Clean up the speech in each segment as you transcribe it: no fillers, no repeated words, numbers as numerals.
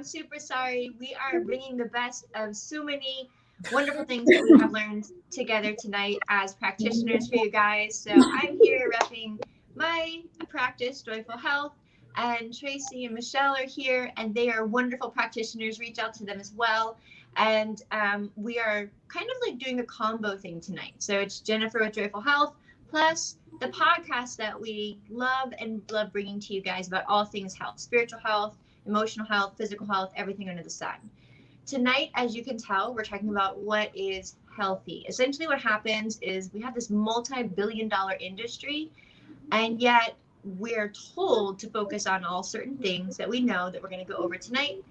I'm super sorry. We are bringing the best of so many wonderful things that we have learned together tonight as practitioners for you guys. So I'm here repping my practice, Joyful Health, and Traci and Michelle are here, and they are wonderful practitioners. Reach out to them as well. And we are kind of like doing a combo thing tonight. So it's Jennifer with Joyful Health, plus the podcast that we love and love bringing to you guys about all things health, spiritual health, emotional health, physical health, everything under the sun. Tonight, as you can tell, we're talking about what is healthy. Essentially what happens is we have this multi-billion-dollar industry, and yet we're told to focus on all certain things that we know that we're going to go over tonight.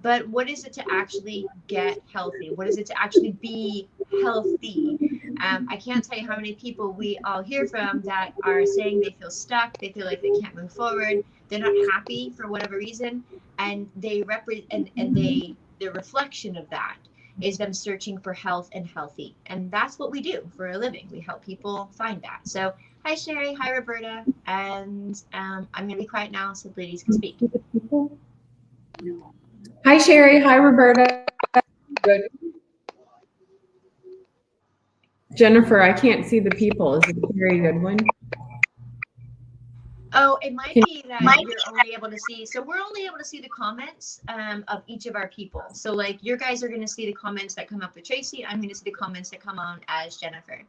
But what is it to actually get healthy? What is it to actually be healthy? I can't tell you how many people we all hear from that are saying they feel stuck, they feel like they can't move forward, they're not happy for whatever reason, and they the reflection of that is them searching for health and healthy. And that's what we do for a living. We help people find that. So hi Sherry, hi Roberta, and I'm going to be quiet now so the ladies can speak. Hi Sherry, hi Roberta. Good. Jennifer, I can't see the people. Is it Sherry Goodwin? Oh, it might be that you're only able to see. So we're only able to see the comments of each of our people. So like your guys are going to see the comments that come up with Traci. I'm going to see the comments that come on as Jennifer.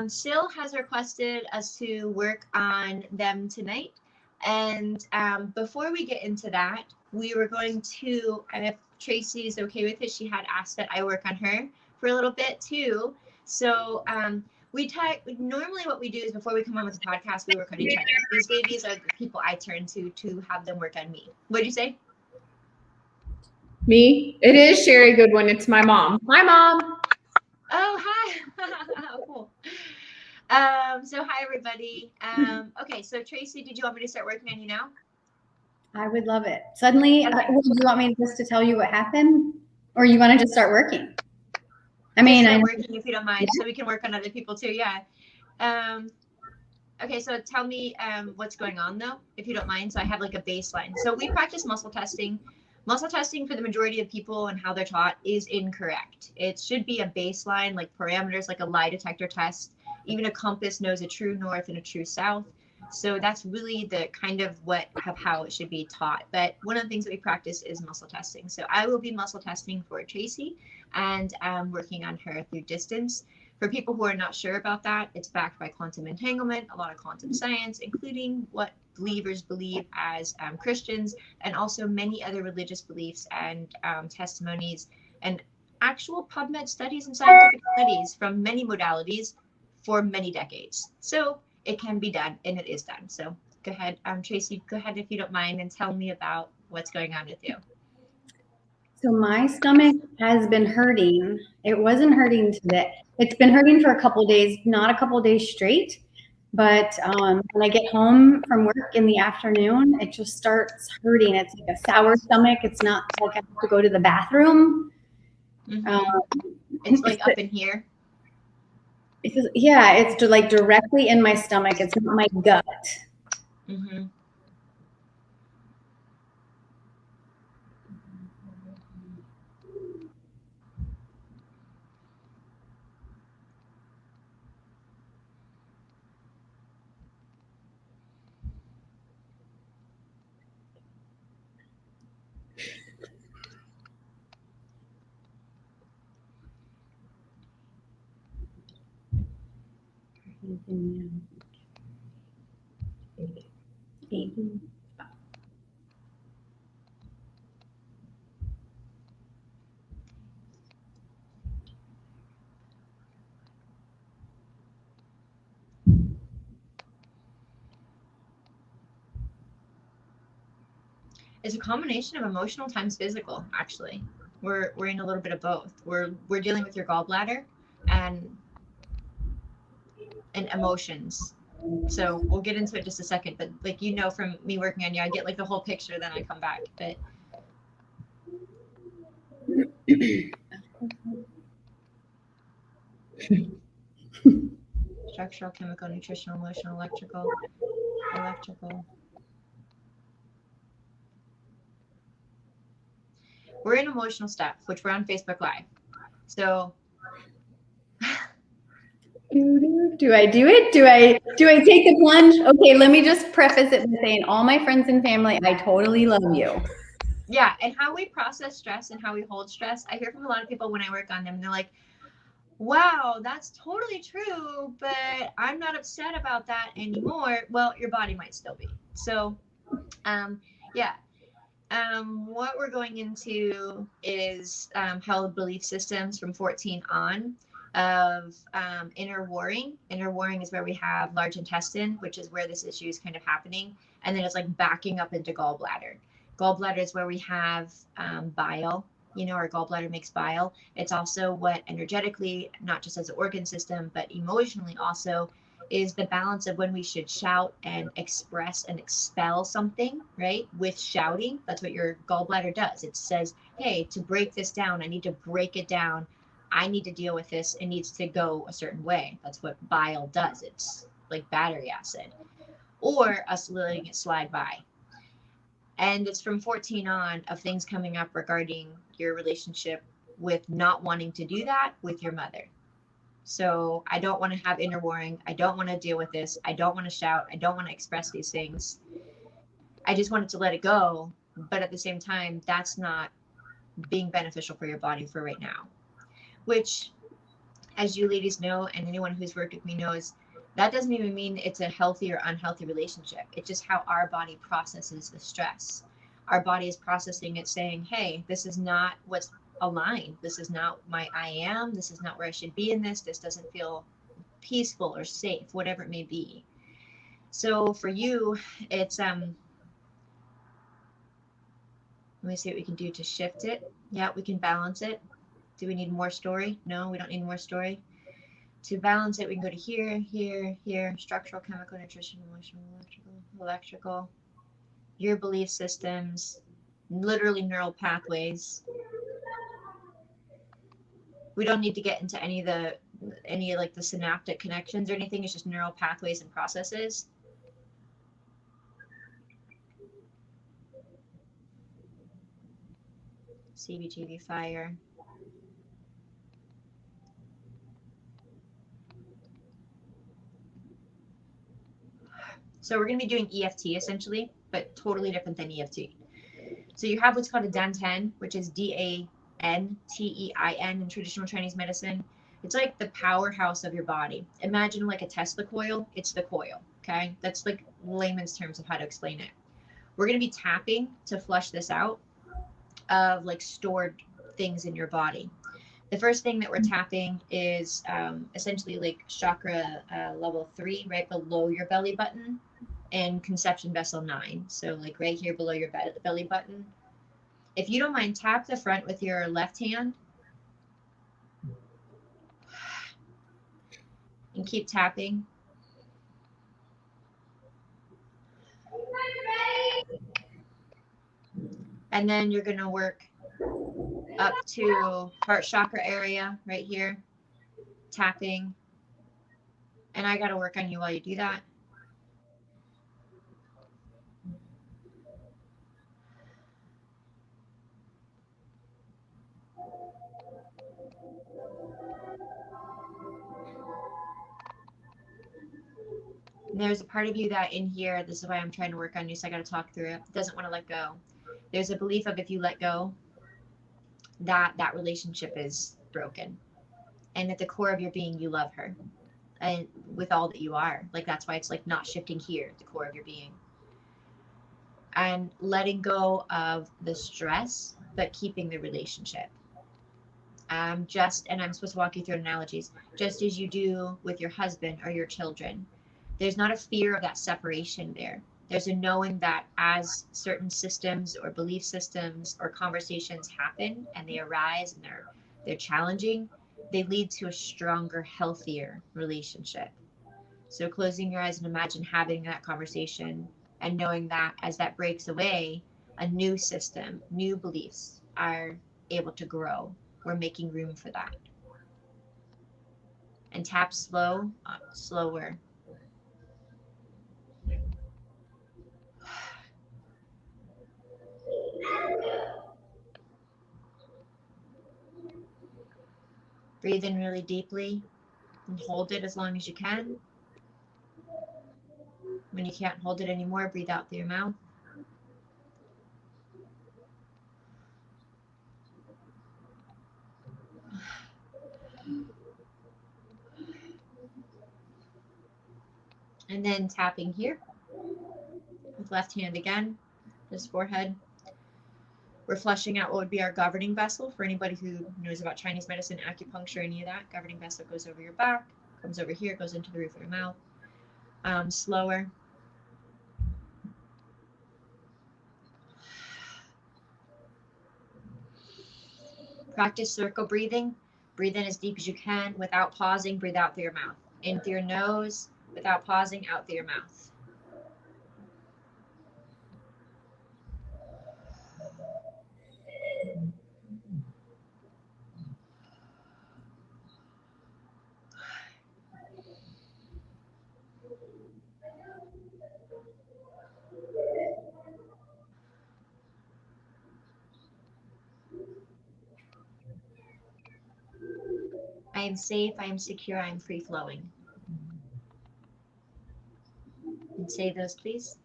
Sil has requested us to work on them tonight. And before we get into that, we were going to, and if Traci is okay with it, she had asked that I work on her for a little bit too. So normally what we do is before we come on with the podcast, we work on each other. These babies are the people I turn to have them work on me. What'd you say? Me? It is Sherry Goodwin. It's my mom. Hi, Mom. Oh, hi. Cool. So hi, everybody. Okay, so Traci, did you want me to start working on you now? I would love it. Suddenly, Okay. do you want me just to tell you what happened? Or you want to just start working? I mean, start working if you don't mind, so we can work on other people too. Yeah. Okay, so tell me what's going on though, if you don't mind. So I have like a baseline. So we practice muscle testing. Muscle testing for the majority of people and how they're taught is incorrect. It should be a baseline, like parameters, like a lie detector test. Even a compass knows a true north and a true south. So that's really the kind of how it should be taught. But one of the things that we practice is muscle testing. So I will be muscle testing for Traci, and working on her through distance. For people who are not sure about that, it's backed by quantum entanglement, a lot of quantum science, including what believers believe as Christians, and also many other religious beliefs and testimonies and actual PubMed studies and scientific studies from many modalities for many decades. So it can be done, and it is done. So go ahead, Traci, go ahead if you don't mind and tell me about what's going on with you. So my stomach has been hurting. It wasn't hurting today. It's been hurting for a couple of days, not a couple of days straight. But when I get home from work in the afternoon, it just starts hurting. It's like a sour stomach. It's not like I have to go to the bathroom. It's like up in here. It's like directly in my stomach. It's not my gut. Mm-hmm. It's a combination of emotional times physical, actually. We're in a little bit of both. We're dealing with your gallbladder and emotions. So we'll get into it just a second, but like from me working on you, I get like the whole picture, then I come back. But structural, chemical, nutritional, emotional, electrical. We're in emotional stuff, which we're on Facebook Live. So do I do it? Do I take the plunge? Okay, let me just preface it by saying, all my friends and family, I totally love you. yeah, and how we process stress and how we hold stress. I hear from a lot of people when I work on them, and they're like, wow, that's totally true, but I'm not upset about that anymore. Well, your body might still be. So, yeah. What we're going into is held belief systems from 14 on of inner warring. Inner warring is where we have large intestine, which is where this issue is kind of happening. And then it's like backing up into gallbladder. Gallbladder is where we have bile. You know, our gallbladder makes bile. It's also what energetically, not just as an organ system, but emotionally also is the balance of when we should shout and express and expel something, right? With shouting, that's what your gallbladder does. It says, hey, to break this down, I need to break it down. I need to deal with this. It needs to go a certain way. That's what bile does. It's like battery acid, or us letting it slide by. And it's from 14 on of things coming up regarding your relationship with not wanting to do that with your mother. So I don't want to have inner warring. I don't want to deal with this. I don't want to shout. I don't want to express these things. I just wanted to let it go. But at the same time, that's not being beneficial for your body for right now. Which, as you ladies know, and anyone who's worked with me knows, that doesn't even mean it's a healthy or unhealthy relationship. It's just how our body processes the stress. Our body is processing it, saying, hey, this is not what's aligned. This is not my I am. This is not where I should be in this. This doesn't feel peaceful or safe, whatever it may be. So for you, it's let me see what we can do to shift it. Yeah, we can balance it. Do we need more story? No, we don't need more story. To balance it, we can go to here, here, here, structural, chemical, nutritional, emotional, electrical, your belief systems, literally neural pathways. We don't need to get into any like the synaptic connections or anything. It's just neural pathways and processes. CBGB fire. So we're going to be doing EFT essentially, but totally different than EFT. So you have what's called a dantian, which is DANTEIN in traditional Chinese medicine. It's like the powerhouse of your body. Imagine like a Tesla coil. It's the coil. Okay. That's like layman's terms of how to explain it. We're going to be tapping to flush this out of like stored things in your body. The first thing that we're tapping is essentially like chakra level 3, right below your belly button, and conception vessel 9. So like right here below your belly button. If you don't mind, tap the front with your left hand and keep tapping. And then you're going to work up to heart chakra area right here, tapping. And I got to work on you while you do that. There's a part of you that in here, this is why I'm trying to work on you, so I got to talk through it, doesn't want to let go. There's a belief of if you let go, that relationship is broken. And at the core of your being, you love her. And with all that you are. Like that's why it's like not shifting here, at the core of your being. And letting go of the stress, but keeping the relationship. And I'm supposed to walk you through analogies, just as you do with your husband or your children. There's not a fear of that separation there. There's a knowing that as certain systems or belief systems or conversations happen and they arise and they're challenging, they lead to a stronger, healthier relationship. So closing your eyes and imagine having that conversation and knowing that as that breaks away, a new system, new beliefs are able to grow. We're making room for that. And tap slow, slower. Breathe in really deeply and hold it as long as you can. When you can't hold it anymore, breathe out through your mouth. And then tapping here with left hand again, just forehead. We're flushing out what would be our governing vessel. For anybody who knows about Chinese medicine, acupuncture, any of that, governing vessel goes over your back, comes over here, goes into the roof of your mouth. Slower. Practice circle breathing. Breathe in as deep as you can without pausing. Breathe out through your mouth. In through your nose without pausing, out through your mouth. I am safe, I am secure, I am free flowing. And say those, please.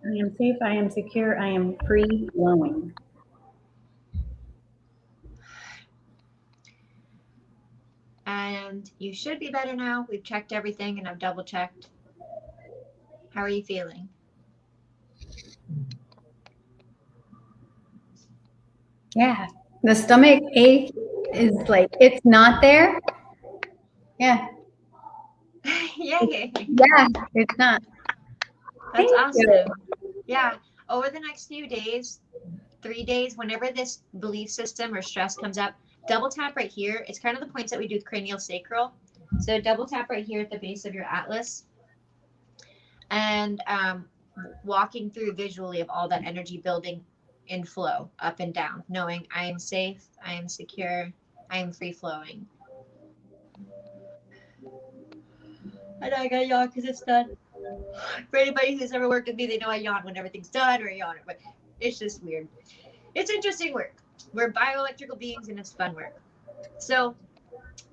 I am safe, I am secure, I am free flowing. And you should be better now. We've checked everything and I've double checked. How are you feeling? Yeah, the stomach ache is like, it's not there. Yeah. Yay! Yeah, it's not. That's Thank awesome. you. Yeah. Over the next few days, 3 days, whenever this belief system or stress comes up, double tap right here. It's kind of the points that we do with cranial sacral. So double tap right here at the base of your atlas. And walking through visually of all that energy building in flow up and down, knowing I am safe, I am secure, I am free flowing. I know I gotta yawn because it's done. For anybody who's ever worked with me, they know I yawn when everything's done or I yawn, but it's just weird. It's interesting work. We're bioelectrical beings and it's fun work. So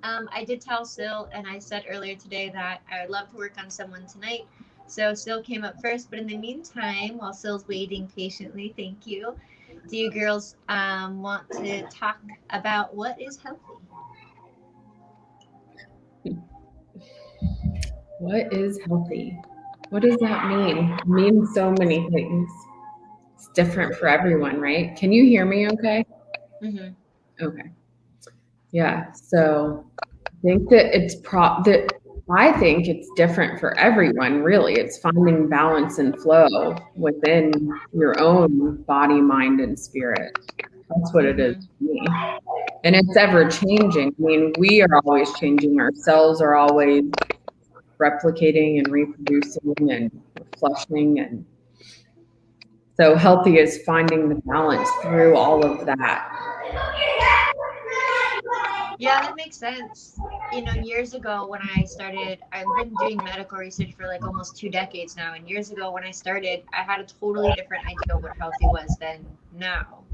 I did tell Sil, and I said earlier today that I would love to work on someone tonight. So Sil came up first, but in the meantime, while Sil's waiting patiently, thank you. Do you girls want to talk about what is healthy? What is healthy? What does that mean? It means so many things. It's different for everyone, right? Can you hear me okay? Mm-hmm. Okay. Yeah. So I think that I think it's different for everyone, really. It's finding balance and flow within your own body, mind, and spirit. That's what it is for me. And it's ever changing. I mean, we are always changing. Our cells are always replicating and reproducing and flushing. And so healthy is finding the balance through all of that. Yeah, that makes sense. You know, years ago when I started, I've been doing medical research for like almost 2 decades now. And years ago when I started, I had a totally different idea of what healthy was than now.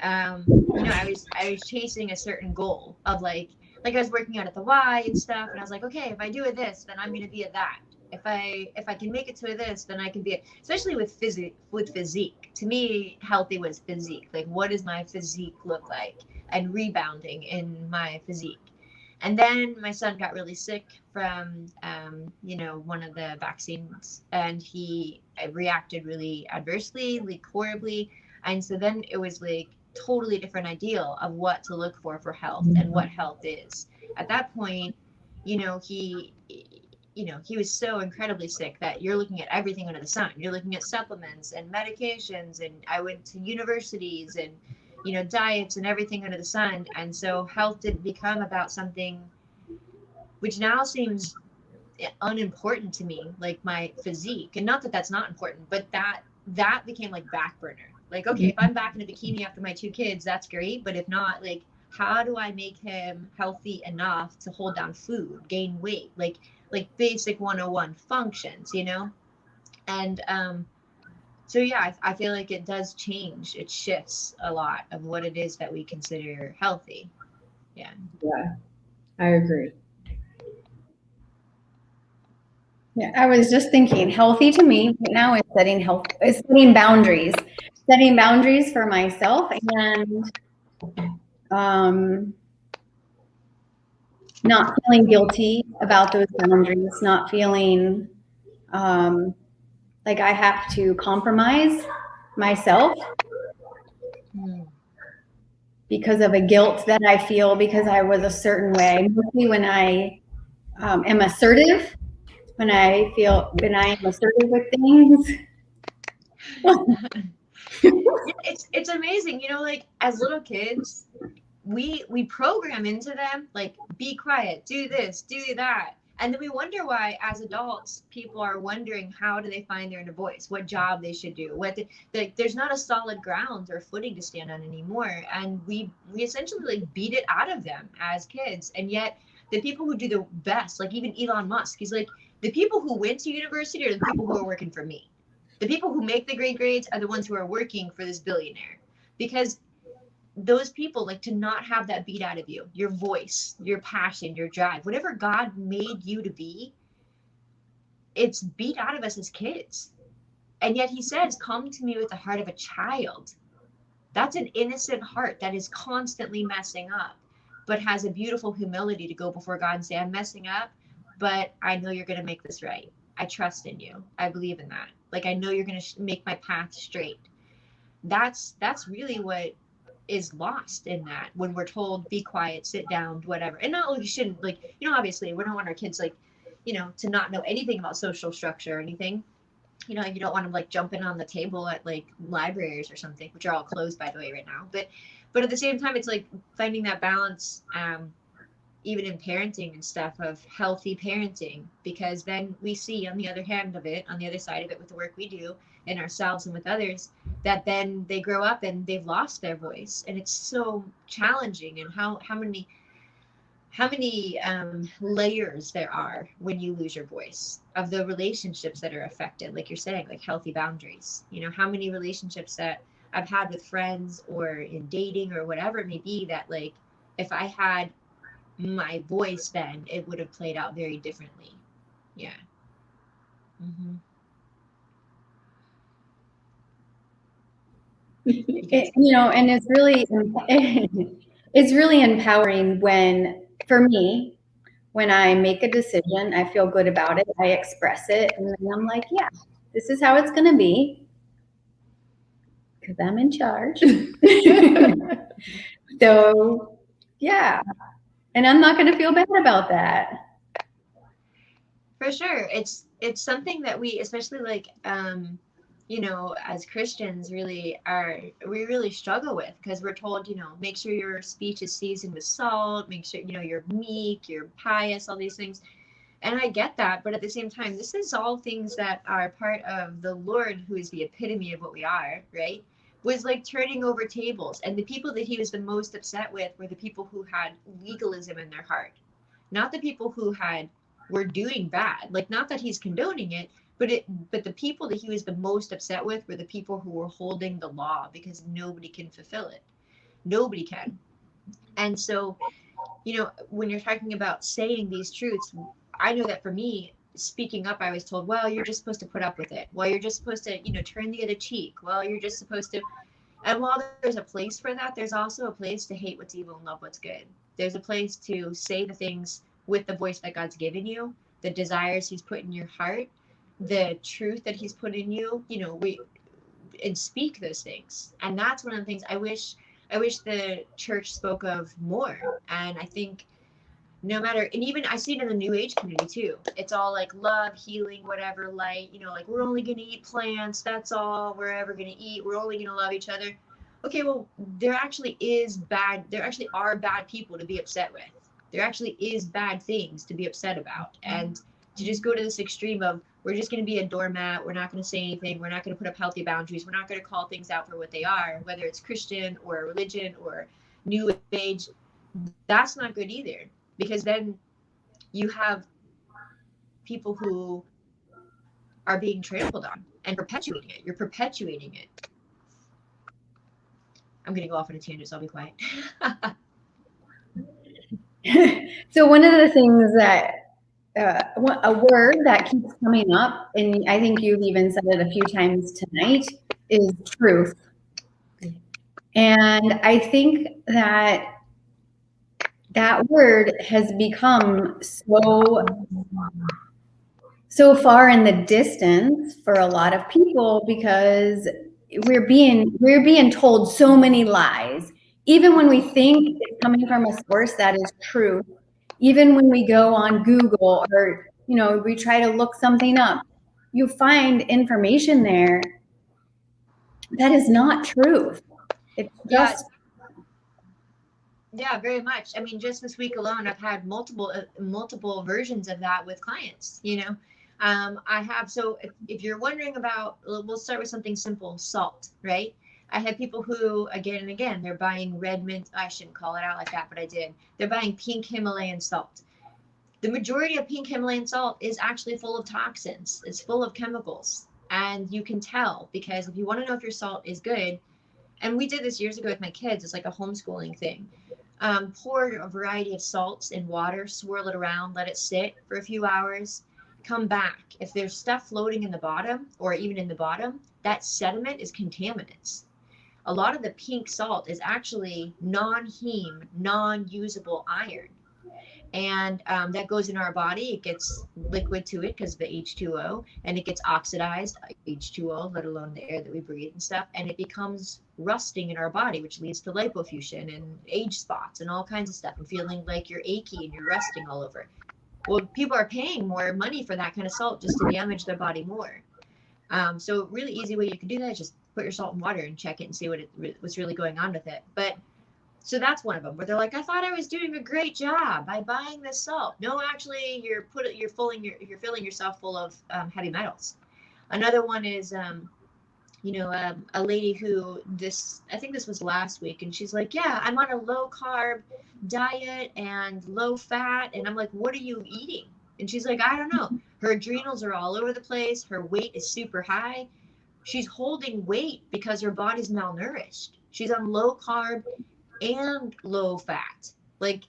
You know, I was chasing a certain goal of like I was working out at the Y and stuff, and I was like, okay, if I do this, then I'm gonna be at that. If I can make it to this, then I can be it. Especially with physique. To me, healthy was physique. Like, what does my physique look like? And rebounding in my physique. And then my son got really sick from, you know, one of the vaccines, and he reacted really adversely, like horribly. And so then it was like totally different ideal of what to look for health and what health is. At that point, you know, he was so incredibly sick that you're looking at everything under the sun. You're looking at supplements and medications, and I went to universities and, you know, diets and everything under the sun. And so health didn't become about something which now seems unimportant to me, like my physique. And not that that's not important, but that became like back burner. Like, okay, if I'm back in a bikini after my 2 kids, that's great. But if not, like, how do I make him healthy enough to hold down food, gain weight, like basic 101 functions, you know? And so yeah, I feel like it does change. It shifts a lot of what it is that we consider healthy. Yeah. Yeah, I agree. Yeah, I was just thinking healthy to me right now is setting boundaries for myself and um, not feeling guilty about those boundaries, not feeling um, like I have to compromise myself because of a guilt that I feel because I was a certain way. Mostly when I am assertive, when I am assertive with things. Yeah, it's amazing. Like as little kids, we program into them like be quiet, do this, do that. And then we wonder why as adults people are wondering how do they find their inner voice, what job they should do, there's not a solid ground or footing to stand on anymore. And we essentially like beat it out of them as kids. And yet the people who do the best, like even Elon Musk, he's like, the people who went to university are the people who are working for me. The people who make the great grades are the ones who are working for this billionaire. Because those people, like, to not have that beat out of you, your voice, your passion, your drive, whatever God made you to be, it's beat out of us as kids. And yet he says, come to me with the heart of a child. That's an innocent heart that is constantly messing up, but has a beautiful humility to go before God and say, I'm messing up, but I know you're going to make this right. I trust in you. I believe in that. Like, I know you're going to make my path straight. That's really what is lost in that when we're told be quiet, sit down, whatever. And not like you shouldn't, like, obviously we don't want our kids like, to not know anything about social structure or anything. You don't want them like jumping on the table at like libraries or something, which are all closed by the way right now. But at the same time, it's like finding that balance, even in parenting and stuff, of healthy parenting, because then we see on the other hand of it, on the other side of it, with the work we do in ourselves and with others, that then they grow up and they've lost their voice, and it's so challenging. And how many layers there are when you lose your voice, of the relationships that are affected, like you're saying, like healthy boundaries. How many relationships that I've had with friends or in dating or whatever it may be, that like if I had my voice, then it would have played out very differently. Yeah. Mm-hmm. And it's really empowering for me, when I make a decision, I feel good about it, I express it, and then I'm like, yeah, this is how it's going to be because I'm in charge. So, yeah. And I'm not going to feel bad about that. For sure. It's something that we, especially like as Christians, we really struggle with, because we're told, make sure your speech is seasoned with salt, make sure, you're meek, you're pious, all these things. And I get that, but at the same time, this is all things that are part of the Lord, who is the epitome of what we are, right? Was like turning over tables. And the people that he was the most upset with were the people who had legalism in their heart, not the people who were doing bad. Like, not that he's condoning it, but the people that he was the most upset with were the people who were holding the law, because nobody can fulfill it. Nobody can. And so, when you're talking about saying these truths, I know that for me, speaking up, I was told, well, you're just supposed to put up with it. Well, you're just supposed to, turn the other cheek. Well, you're just supposed to. And while there's a place for that, there's also a place to hate what's evil and love what's good. There's a place to say the things with the voice that God's given you, the desires he's put in your heart, the truth that he's put in you, and speak those things. And that's one of the things I wish the church spoke of more. And I think no matter, and even I see it in the new age community too, it's all like love, healing, whatever, light, like we're only going to eat plants, that's all we're ever going to eat, we're only going to love each other. Okay, well, there actually are bad people to be upset with. There actually is bad things to be upset about. And to just go to this extreme of, we're just going to be a doormat, we're not going to say anything, we're not going to put up healthy boundaries, we're not going to call things out for what they are, whether it's Christian or religion or new age, that's not good either. Because then you have people who are being trampled on and perpetuating it. You're perpetuating it. I'm going to go off on a tangent, so I'll be quiet. So one of the things that a word that keeps coming up, and I think you've even said it a few times tonight, is truth. And I think that that word has become so far in the distance for a lot of people because we're being told so many lies. Even when we think it's coming from a source that is true, even when we go on Google or we try to look something up, you find information there that is not truth. It's Yeah, just yeah, very much. I mean, just this week alone, I've had multiple versions of that with clients. I have. So if you're wondering about, we'll start with something simple: salt, right? I have people who, again and again, they're buying red mint. I shouldn't call it out like that, but I did. They're buying pink Himalayan salt. The majority of pink Himalayan salt is actually full of toxins. It's full of chemicals, and you can tell because if you want to know if your salt is good, and we did this years ago with my kids. It's like a homeschooling thing. Pour a variety of salts in water, swirl it around, let it sit for a few hours, come back. If there's stuff floating in the bottom or even in the bottom, that sediment is contaminants. A lot of the pink salt is actually non-heme, non-usable iron. And that goes in our body. It gets liquid to it because of the H2O, and it gets oxidized, H2O, let alone the air that we breathe and stuff, and it becomes rusting in our body, which leads to lipofusion and age spots and all kinds of stuff, and feeling like you're achy and you're rusting all over. Well, people are paying more money for that kind of salt just to damage their body more. So really easy way you can do that is just put your salt in water and check it and see what's really going on with it. But so that's one of them where they're like, I thought I was doing a great job by buying this salt. No, actually, you're filling yourself full of heavy metals. Another one is, a lady who I think this was last week, and she's like, yeah, I'm on a low carb diet and low fat, and I'm like, what are you eating? And she's like, I don't know. Her adrenals are all over the place. Her weight is super high. She's holding weight because her body's malnourished. She's on low carb and low fat. Like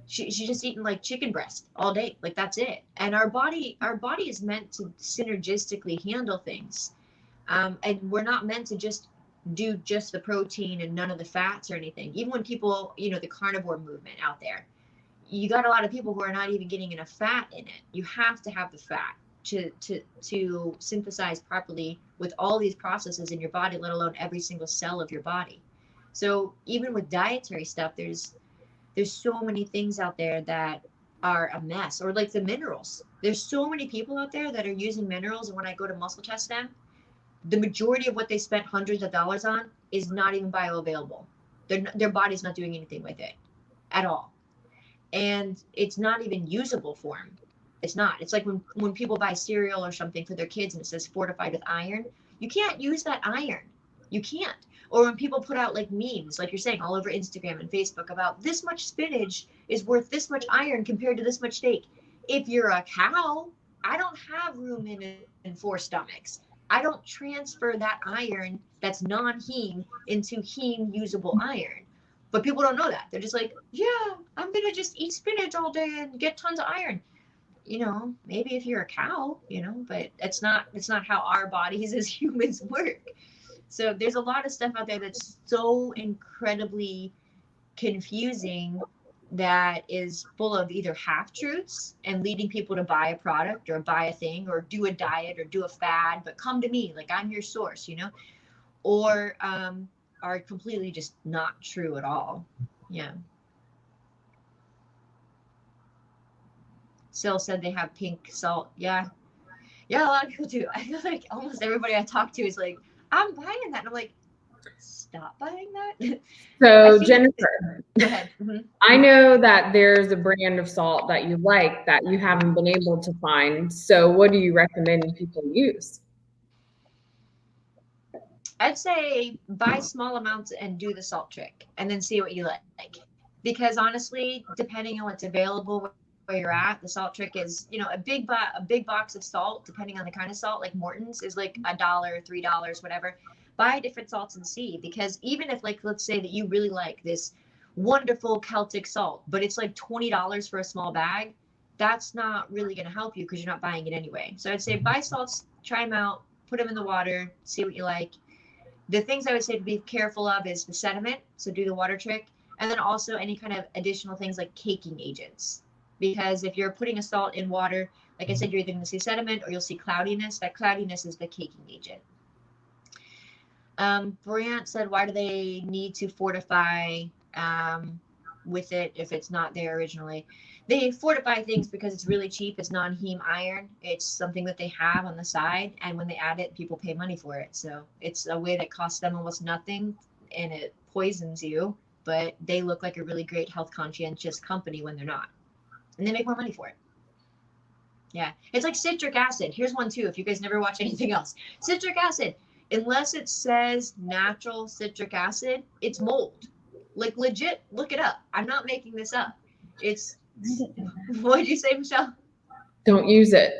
she's just eating like chicken breast all day. Like that's it. And our body is meant to synergistically handle things. And we're not meant to just do just the protein and none of the fats or anything. Even when people, the carnivore movement out there, you got a lot of people who are not even getting enough fat in it. You have to have the fat to synthesize properly with all these processes in your body, let alone every single cell of your body. So even with dietary stuff, there's so many things out there that are a mess, or like the minerals. There's so many people out there that are using minerals, and when I go to muscle test them, the majority of what they spent hundreds of dollars on is not even bioavailable. Their body's not doing anything with it at all, and it's not even usable for them. It's not. It's like when people buy cereal or something for their kids and it says fortified with iron. You can't use that iron. You can't. Or when people put out like memes, like you're saying, all over Instagram and Facebook about this much spinach is worth this much iron compared to this much steak. If you're a cow, I don't have room in 4 stomachs. I don't transfer that iron that's non-heme into heme usable iron. But people don't know that. They're just like, yeah, I'm going to just eat spinach all day and get tons of iron. Maybe if you're a cow, but it's not how our bodies as humans work. So there's a lot of stuff out there that's so incredibly confusing that is full of either half truths and leading people to buy a product or buy a thing or do a diet or do a fad, but come to me, like I'm your source, or are completely just not true at all. Yeah. Sil said they have pink salt. Yeah. Yeah, a lot of people do. I feel like almost everybody I talk to is like, I'm buying that. And I'm like, stop buying that. So Jennifer, go ahead. Mm-hmm. I know that there's a brand of salt that you like that you haven't been able to find. So what do you recommend people use? I'd say buy small amounts and do the salt trick and then see what you like. Because honestly, depending on what's available where you're at, the salt trick is, a big box of salt, depending on the kind of salt, like Morton's is like $1, $3, whatever. Buy different salts and see, because even if, like, let's say that you really like this wonderful Celtic salt, but it's like $20 for a small bag, that's not really going to help you because you're not buying it anyway. So I'd say buy salts, try them out, put them in the water, see what you like. The things I would say to be careful of is the sediment, so do the water trick, and then also any kind of additional things like caking agents. Because if you're putting a salt in water, like I said, you're either going to see sediment or you'll see cloudiness. That cloudiness is the caking agent. Brant said, why do they need to fortify with it if it's not there originally? They fortify things because it's really cheap. It's non-heme iron. It's something that they have on the side, and when they add it, people pay money for it. So it's a way that costs them almost nothing, and it poisons you, but they look like a really great health conscientious company when they're not, and they make more money for it. Yeah, it's like citric acid. Here's one too, if you guys never watch anything else. Citric acid, unless it says natural citric acid, it's mold. Like legit, look it up. I'm not making this up. It's, what did you say, Michelle? Don't use it.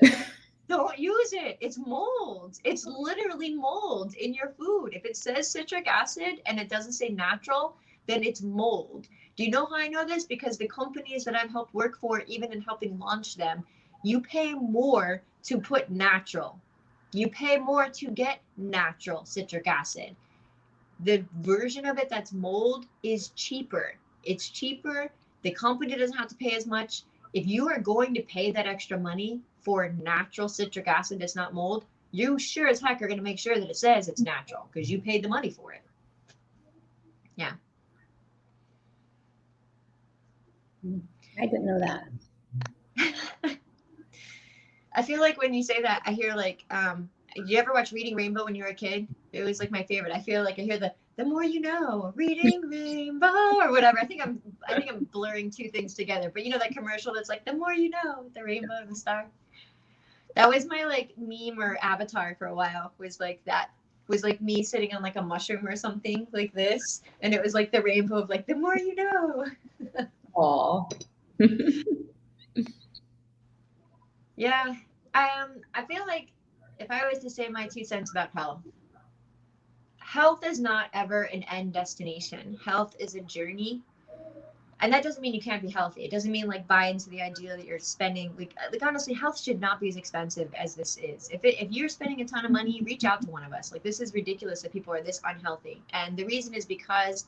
Don't use it. It's mold. It's literally mold in your food. If it says citric acid and it doesn't say natural, then it's mold. Do you know how I know this? Because the companies that I've helped work for, even in helping launch them, you pay more to put natural. You pay more to get natural citric acid. The version of it that's mold is cheaper. It's cheaper. The company doesn't have to pay as much. If you are going to pay that extra money for natural citric acid that's not mold, you sure as heck are going to make sure that it says it's natural because you paid the money for it. Yeah. I didn't know that. I feel like when you say that, I hear like, did you ever watch Reading Rainbow when you were a kid? It was like my favorite. I feel like I hear the more you know, Reading Rainbow or whatever. I think I'm blurring two things together. But you know that commercial that's like the more you know, the rainbow and the star. That was my like meme or avatar for a while. Was like that. Was like me sitting on like a mushroom or something like this, and it was like the rainbow of like the more you know. Aw. Yeah. I feel like if I was to say my 2 cents about health, health is not ever an end destination. Health is a journey. And that doesn't mean you can't be healthy. It doesn't mean like buy into the idea that you're spending like honestly, health should not be as expensive as this is. If you're spending a ton of money, reach out to one of us. Like this is ridiculous that people are this unhealthy. And the reason is because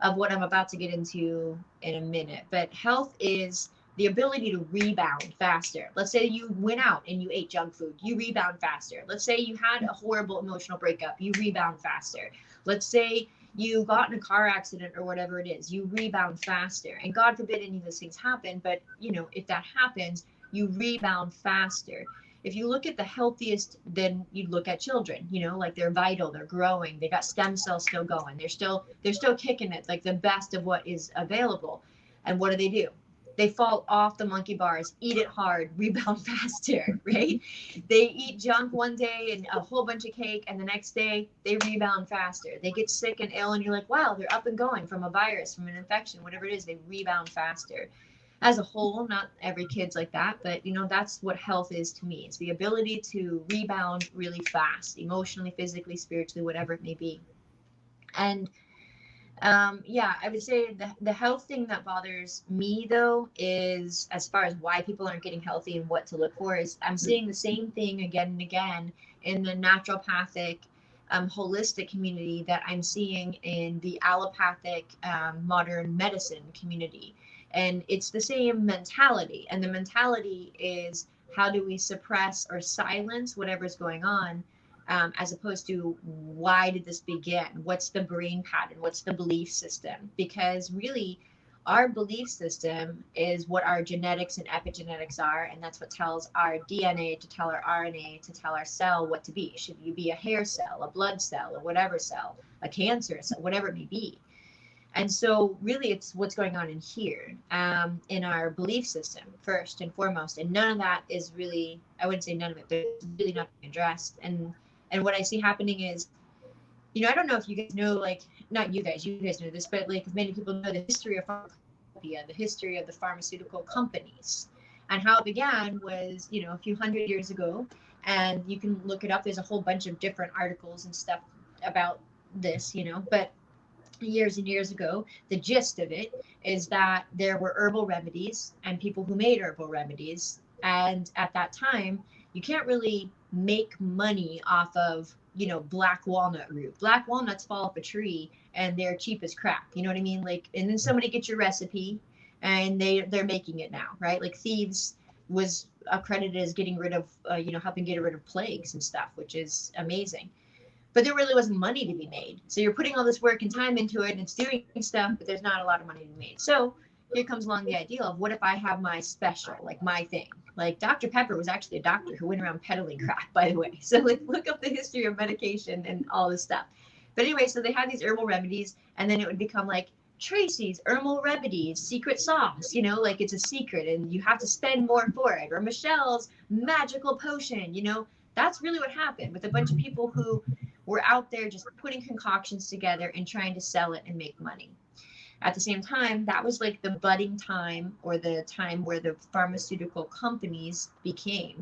of what I'm about to get into in a minute. But health is the ability to rebound faster. Let's say you went out and you ate junk food, you rebound faster. Let's say you had a horrible emotional breakup, you rebound faster. Let's say you got in a car accident or whatever it is, you rebound faster. And God forbid any of those things happen, but you know, if that happens, you rebound faster. If you look at the healthiest, then you look at children, you know, like they're vital, they're growing, they got stem cells still going, they're still kicking it, like the best of what is available. And what do? They fall off the monkey bars, eat it hard, rebound faster, right? They eat junk one day and a whole bunch of cake, and the next day they rebound faster. They get sick and ill, and you're like, wow, they're up and going from a virus, from an infection, whatever it is, they rebound faster. As a whole, not every kid's like that, but you know, that's what health is to me. It's the ability to rebound really fast, emotionally, physically, spiritually, whatever it may be. And yeah, I would say the health thing that bothers me though is as far as why people aren't getting healthy and what to look for is I'm seeing the same thing again and again in the naturopathic, holistic community that I'm seeing in the allopathic, modern medicine community. And it's the same mentality. And the mentality is how do we suppress or silence whatever's going on? As opposed to why did this begin? What's the brain pattern? What's the belief system? Because really, our belief system is what our genetics and epigenetics are, and that's what tells our DNA to tell our RNA to tell our cell what to be. Should you be a hair cell, a blood cell, or whatever cell, a cancer cell, whatever it may be? And so really it's what's going on in here, in our belief system first and foremost. And none of that is really, I wouldn't say none of it, but it's really not being addressed. And what I see happening is, you know, I don't know if you guys know, like, not you guys know this, but like many people know the history of pharmacopoeia, the history of the pharmaceutical companies. And how it began was, you know, a few hundred years ago. And you can look it up. There's a whole bunch of different articles and stuff about this, you know, but years and years ago. The gist of it is that there were herbal remedies and people who made herbal remedies. And at that time, you can't really make money off of, black walnut root. Black walnuts fall off a tree and they're cheap as crap. You know what I mean? Like, and then somebody gets your recipe and they're making it now, right? Like thieves was accredited as getting rid of, helping get rid of plagues and stuff, which is amazing. But there really wasn't money to be made. So you're putting all this work and time into it and it's doing stuff, but there's not a lot of money to be made. So here comes along the idea of, what if I have my special, like my thing? Like Dr. Pepper was actually a doctor who went around peddling crap, by the way. So like look up the history of medication and all this stuff. But anyway, so they had these herbal remedies, and then it would become like Traci's herbal remedies, secret sauce, like it's a secret and you have to spend more for it. Or Michelle's magical potion, that's really what happened with a bunch of people who were out there just putting concoctions together and trying to sell it and make money. At the same time, that was like the budding time, or the time where the pharmaceutical companies began.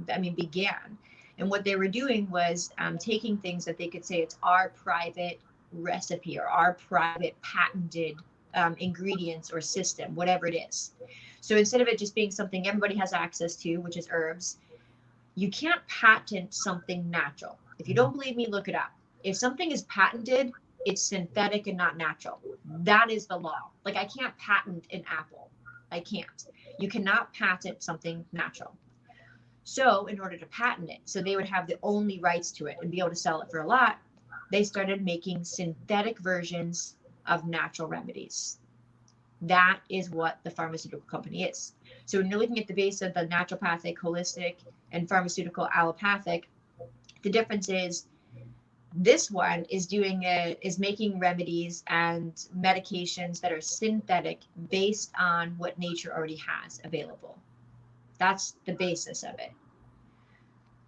And what they were doing was taking things that they could say it's our private recipe or our private patented ingredients or system, whatever it is. So instead of it just being something everybody has access to, which is herbs, you can't patent something natural. If you don't believe me, look it up. If something is patented, it's synthetic and not natural. That is the law. Like I can't patent an apple. I can't. You cannot patent something natural. So in order to patent it, so they would have the only rights to it and be able to sell it for a lot, they started making synthetic versions of natural remedies. That is what the pharmaceutical company is. So when you're looking at the base of the naturopathic, holistic, and pharmaceutical allopathic, the difference is this one is making remedies and medications that are synthetic based on what nature already has available. That's the basis of it.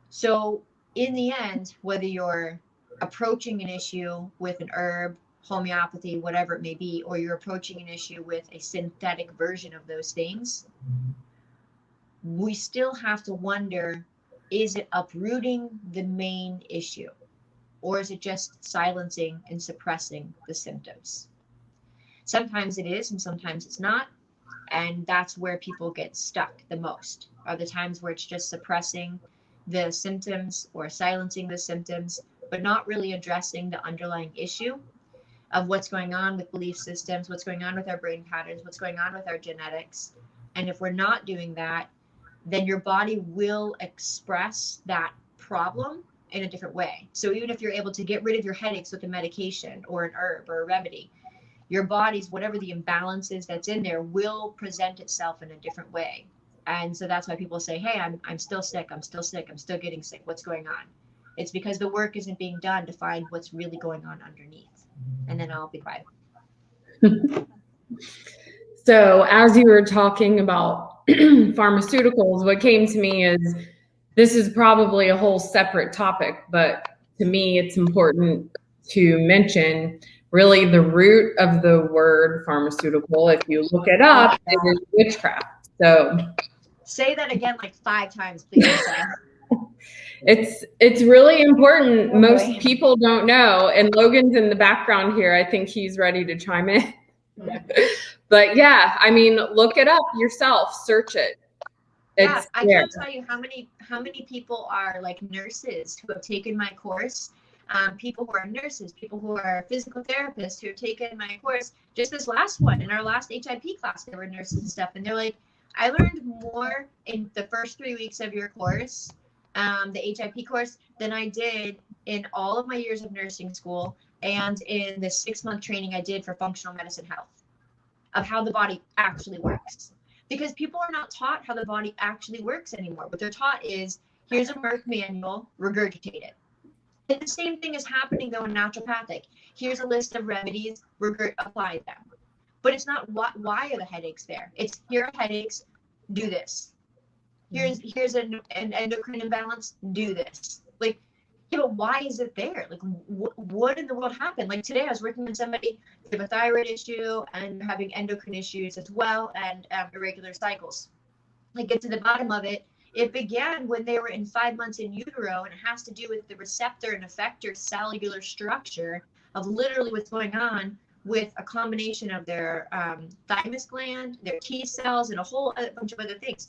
So in the end, whether you're approaching an issue with an herb, homeopathy, whatever it may be, or you're approaching an issue with a synthetic version of those things, we still have to wonder, is it uprooting the main issue? Or is it just silencing and suppressing the symptoms? Sometimes it is, and sometimes it's not. And that's where people get stuck the most, are the times where it's just suppressing the symptoms or silencing the symptoms, but not really addressing the underlying issue of what's going on with belief systems, what's going on with our brain patterns, what's going on with our genetics. And if we're not doing that, then your body will express that problem in a different way. So even if you're able to get rid of your headaches with a medication or an herb or a remedy, your body's, whatever the imbalance is that's in there, will present itself in a different way. And so that's why people say, hey, I'm still sick, I'm still getting sick, what's going on? It's because the work isn't being done to find what's really going on underneath. And then I'll be quiet. So as you were talking about pharmaceuticals, what came to me is, this is probably a whole separate topic, but to me, it's important to mention really the root of the word pharmaceutical. If you look it up, it is witchcraft. So say that again like 5 times, please. It's really important. Most people don't know, and Logan's in the background here. I think he's ready to chime in. But yeah, I mean, look it up yourself, search it. Yeah, I can't tell you how many people are like nurses who have taken my course, people who are nurses, people who are physical therapists who have taken my course. Just this last one, in our last HIP class, there were nurses and stuff, and they're like, I learned more in the first 3 weeks of your course, the HIP course, than I did in all of my years of nursing school and in the 6-month training I did for functional medicine health, of how the body actually works. Because people are not taught how the body actually works anymore. What they're taught is, here's a Merck manual, regurgitate it. And the same thing is happening though in naturopathic. Here's a list of remedies, apply them. But it's not why are the headaches there? It's, here are headaches, do this. Here's an endocrine imbalance, do this. Like, yeah, but why is it there? Like, what in the world happened? Like today I was working with somebody, they have a thyroid issue and they're having endocrine issues as well, and irregular cycles. Like, get to the bottom of it. It began when they were in 5 months in utero, and it has to do with the receptor and effector cellular structure of literally what's going on with a combination of their thymus gland, their T cells, and a whole bunch of other things.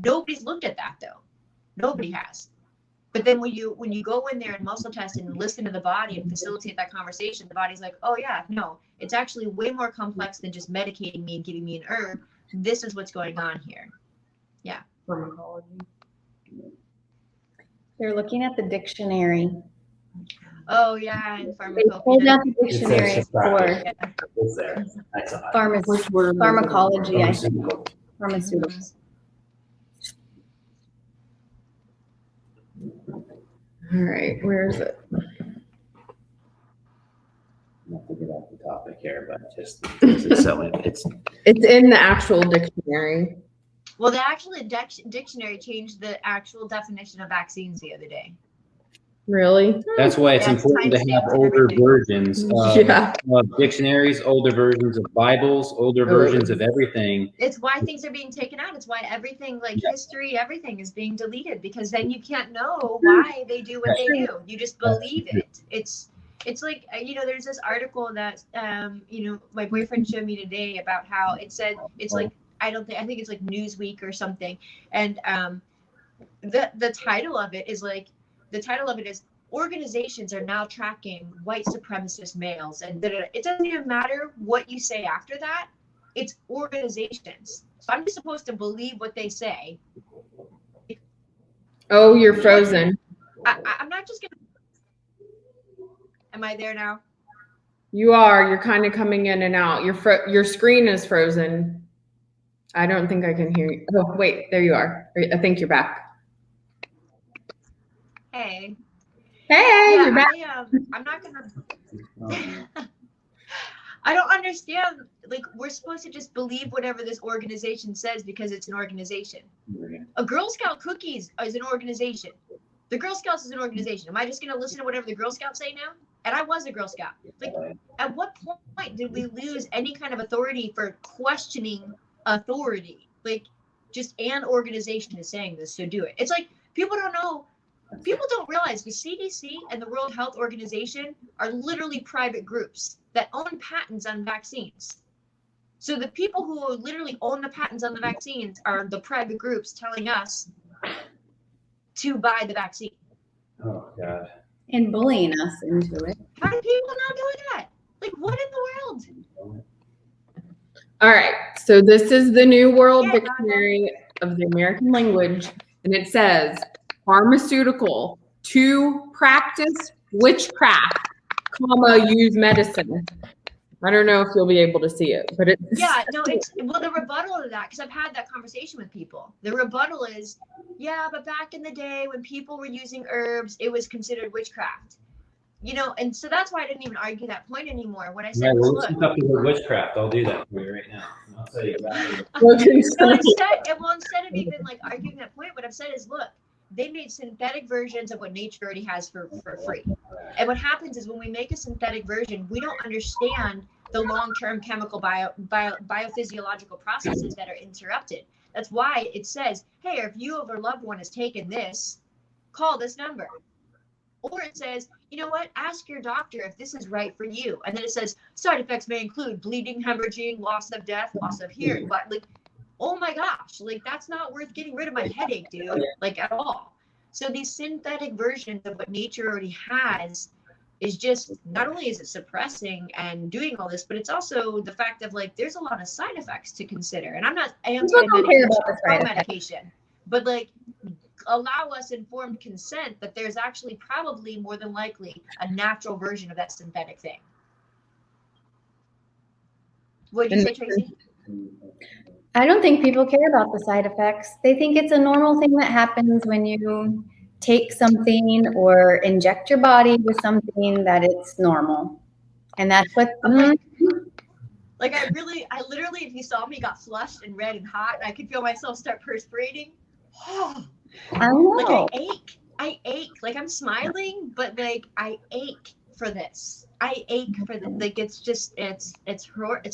Nobody's looked at that though. Nobody has. But then when you go in there and muscle test and listen to the body and facilitate that conversation, the body's like, oh yeah, no, it's actually way more complex than just medicating me and giving me an herb. This is what's going on here. Yeah. Pharmacology. They're looking at the dictionary. Oh yeah, and They pulled out pharmacopoeia. the dictionary for It's there. I saw it. pharmacology, I think. Pharmaceuticals. All right, where is it? Not to get off the topic here, but just it's It's in the actual dictionary. Well, the actual dictionary changed the actual definition of vaccines the other day. Really? that's why it's Yeah, it's important to have timestamps and older everything. versions Yeah. of dictionaries, older versions of Bibles, older versions of everything. It's why things are being taken out. It's why everything, like history, everything is being deleted, because then you can't know why they do what they do. You just believe it. It's like, there's this article that, my boyfriend showed me today about how it said, it's like, I think it's like Newsweek or something. And the title of it is organizations are now tracking white supremacist males, and it doesn't even matter what you say after that. It's organizations. So I'm just supposed to believe what they say. Oh, you're frozen. I'm not just gonna. Am I there now? You are. You're kind of coming in and out. Your screen is frozen. I don't think I can hear you. Oh, wait, there you are. I think you're back. Hey. Hey, Yeah, you're back. I'm not gonna. I don't understand. Like, we're supposed to just believe whatever this organization says because it's an organization. A Girl Scout cookies is an organization. The Girl Scouts is an organization. Am I just gonna listen to whatever the Girl Scouts say now? And I was a Girl Scout. Like, at what point did we lose any kind of authority for questioning authority? Like, just an organization is saying this, so do it. It's like, people don't know. People don't realize the CDC and the World Health Organization are literally private groups that own patents on vaccines. So the people who literally own the patents on the vaccines are the private groups telling us to buy the vaccine. Oh God. And bullying us into it. How do people not do that? Like, what in the world? All right. So this is the New World Yeah, Dictionary of the American Language, and it says pharmaceutical to practice witchcraft, use medicine. I don't know if you'll be able to see it, but it's the rebuttal to that, because I've had that conversation with people. The rebuttal is, yeah, but back in the day when people were using herbs, it was considered witchcraft. And so that's why I didn't even argue that point anymore. What I said was, Let's look up the word witchcraft. I'll do that for you right now. I'll tell you exactly. instead of even like arguing that point, what I've said is, look, they made synthetic versions of what nature already has for free. And what happens is when we make a synthetic version, we don't understand the long-term chemical biophysiological processes that are interrupted. That's why it says, hey, if you or a loved one has taken this, call this number. Or it says, you know what, ask your doctor if this is right for you. And then it says, side effects may include bleeding, hemorrhaging, loss of death, loss of hearing. But like, oh my gosh, like, that's not worth getting rid of my headache, dude, like, at all. So these synthetic versions of what nature already has is just, not only is it suppressing and doing all this, but it's also the fact of, like, there's a lot of side effects to consider. And I'm not anti-medication, but like, allow us informed consent that there's actually probably more than likely a natural version of that synthetic thing. What did you say, Tracy? I don't think people care about the side effects. They think it's a normal thing that happens when you take something or inject your body with something, that it's normal. And that's what like I literally, if you saw me, got flushed and red and hot, and I could feel myself start perspirating. I know. Like I ache. Like, I'm smiling, but like, I ache for this. I ache for this. Like, it's just, it's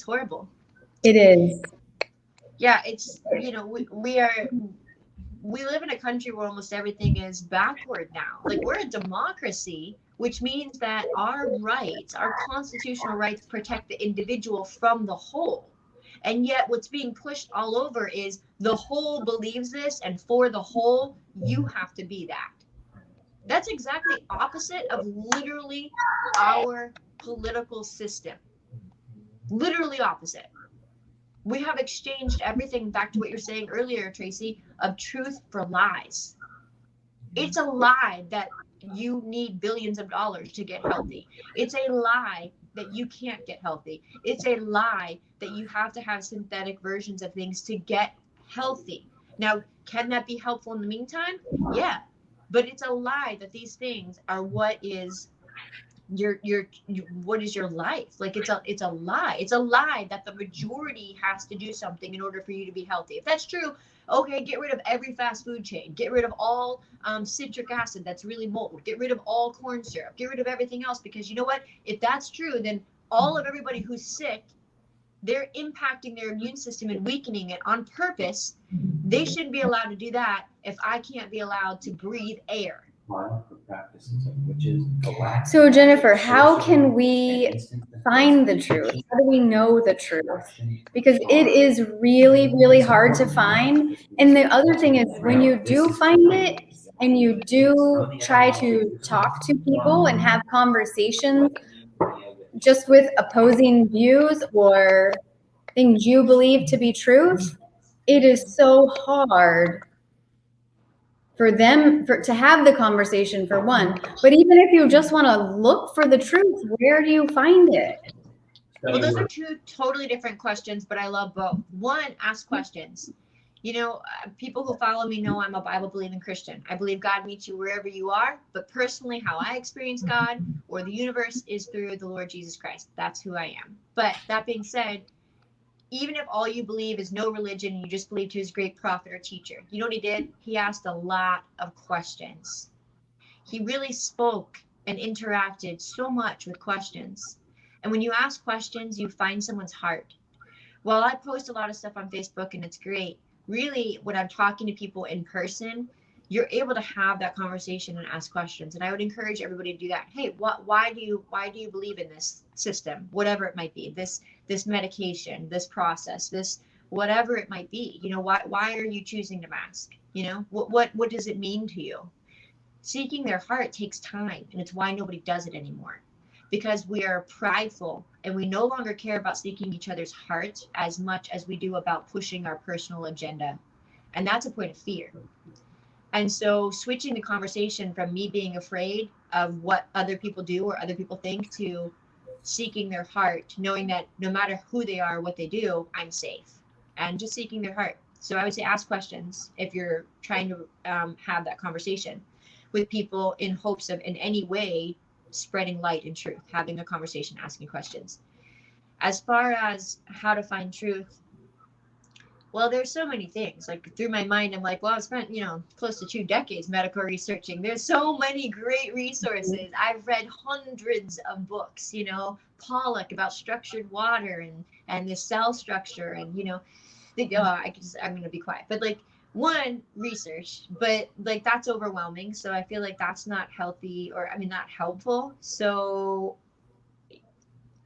horrible. It is. Yeah, it's, we are, we live in a country where almost everything is backward now. Like, we're a democracy, which means that our rights, our constitutional rights, protect the individual from the whole. And yet what's being pushed all over is the whole believes this, and for the whole, you have to be that. That's exactly opposite of literally our political system. Literally opposite. We have exchanged everything, back to what you're saying earlier, Tracy, of truth for lies. It's a lie that you need billions of dollars to get healthy. It's a lie that you can't get healthy. It's a lie that you have to have synthetic versions of things to get healthy. Now, can that be helpful in the meantime? Yeah. But it's a lie that these things are what is what is your life. Like, it's a lie. It's a lie that the majority has to do something in order for you to be healthy. If that's true, okay, get rid of every fast food chain, get rid of all citric acid that's really mold, get rid of all corn syrup, get rid of everything else, because you know what, if that's true, then all of everybody who's sick, they're impacting their immune system and weakening it on purpose. They shouldn't be allowed to do that if I can't be allowed to breathe air. So Jennifer, how can we find the truth? How do we know the truth? Because it is really, really hard to find. And the other thing is, when you do find it and you do try to talk to people and have conversations just with opposing views or things you believe to be truth, it is so hard for them to have the conversation, for one. But even if you just want to look for the truth, where do you find it? Well, those are two totally different questions, but I love both. One, ask questions. You know, people who follow me know I'm a Bible believing Christian. I believe God meets you wherever you are, but personally, how I experience God or the universe is through the Lord Jesus Christ. That's who I am. But that being said, even if all you believe is no religion, you just believe to his great prophet or teacher, you know what he did? He asked a lot of questions. He really spoke and interacted so much with questions. And when you ask questions, you find someone's heart. While I post a lot of stuff on Facebook and it's great, really when I'm talking to people in person, you're able to have that conversation and ask questions. And I would encourage everybody to do that. Hey, why do you believe in this system, whatever it might be, this medication, this process, this whatever it might be? You know, why are you choosing to mask? You know, what does it mean to you? Seeking their heart takes time, and it's why nobody does it anymore. Because we are prideful and we no longer care about seeking each other's heart as much as we do about pushing our personal agenda. And that's a point of fear. And so switching the conversation from me being afraid of what other people do or other people think to seeking their heart, knowing that no matter who they are, what they do, I'm safe, and just seeking their heart. So I would say ask questions if you're trying to have that conversation with people in hopes of in any way spreading light and truth, having a conversation, asking questions. As far as how to find truth, well, there's so many things. Like, through my mind, I'm like, well, I've spent, close to 2 decades medical researching. There's so many great resources. I've read hundreds of books, Pollock about structured water and the cell structure, and, I'm going to be quiet. But like, one, research, but like that's overwhelming. So I feel like that's not healthy, or not helpful. So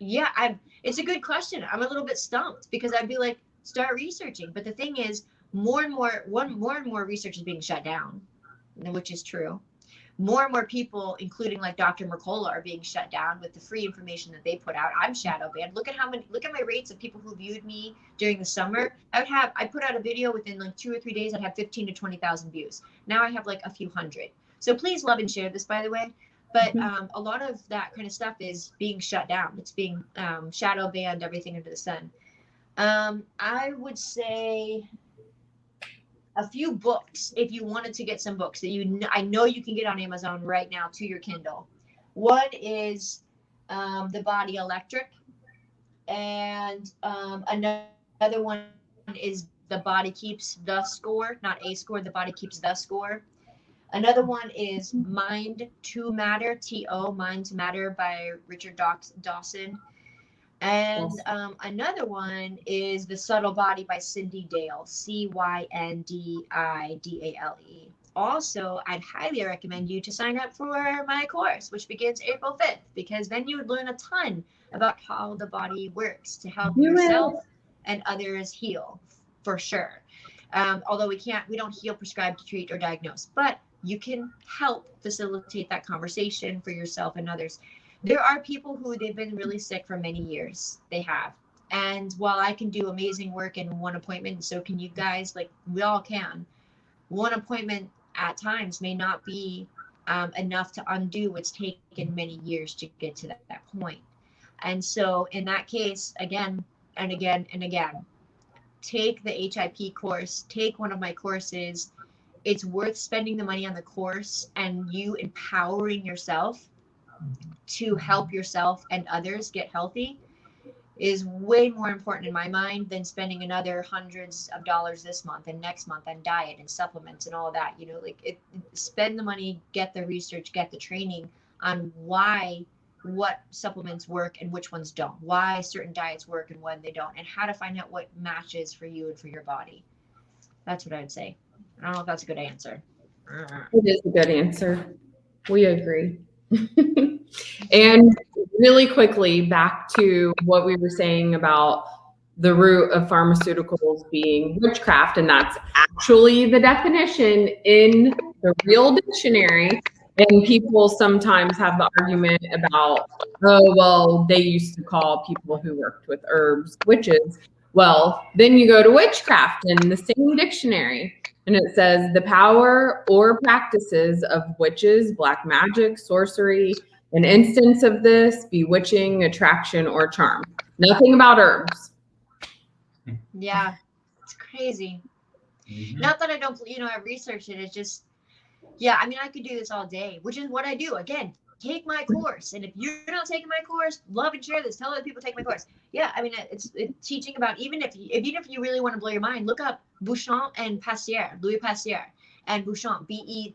yeah, it's a good question. I'm a little bit stumped because I'd be like, start researching. But the thing is, more and more research is being shut down, which is true. More and more people, including like Dr. Mercola, are being shut down with the free information that they put out. I'm shadow banned. Look at my rates of people who viewed me during the summer. I put out a video within like 2 or 3 days. I'd have 15 to 20,000 views. Now I have like a few hundred. So please love and share this, by the way. But a lot of that kind of stuff is being shut down. It's being shadow banned, everything under the sun. I would say a few books, if you wanted to get some books that I know you can get on Amazon right now to your Kindle. One is The Body Electric, and another one is The Body Keeps the Score, not a score, The Body Keeps the Score. Another one is Mind to Matter, T-O, Mind to Matter by Richard Dawson. And another one is The Subtle Body by Cindy Dale, Cyndidale. Also, I'd highly recommend you to sign up for my course, which begins April 5th, because then you would learn a ton about how the body works to help yourself and others heal, for sure. Although we don't heal, prescribe, treat, or diagnose, but you can help facilitate that conversation for yourself and others. There are people who they've been really sick for many years. They have. And while I can do amazing work in one appointment, so can you guys, like we all can, one appointment at times may not be enough to undo what's taken many years to get to that point. And so in that case, again and again and again, take the HIP course, take one of my courses. It's worth spending the money on the course and you empowering yourself to help yourself and others get healthy is way more important in my mind than spending another hundreds of dollars this month and next month on diet and supplements and all that. You know, like spend the money, get the research, get the training on what supplements work and which ones don't, why certain diets work and when they don't, and how to find out what matches for you and for your body. That's what I would say. I don't know if that's a good answer. It is a good answer. We agree. And really quickly, back to what we were saying about the root of pharmaceuticals being witchcraft, and that's actually the definition in the real dictionary. And people sometimes have the argument about, oh, well, they used to call people who worked with herbs witches. Well, then you go to witchcraft in the same dictionary, and it says the power or practices of witches, black magic, sorcery, an instance of this, bewitching, attraction, or charm. Nothing about herbs. Yeah, it's crazy. Mm-hmm. Not that I don't, I researched it. It's just, yeah, I mean, I could do this all day, which is what I do. Again, take my course. And if you're not taking my course, love and share this. Tell other people to take my course. Yeah, I mean, it's teaching about, even if you really want to blow your mind, look up Beauchamp and Pasteur, Louis Pasteur, and Beauchamp, Bechamp.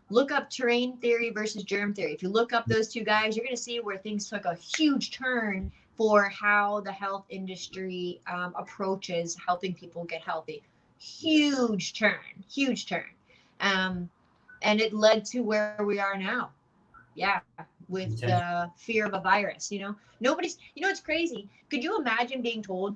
Look up terrain theory versus germ theory. If you look up those two guys, you're going to see where things took a huge turn for how the health industry approaches helping people get healthy. Huge turn. And it led to where we are now. Yeah, with the fear of a virus, Nobody's, it's crazy. Could you imagine being told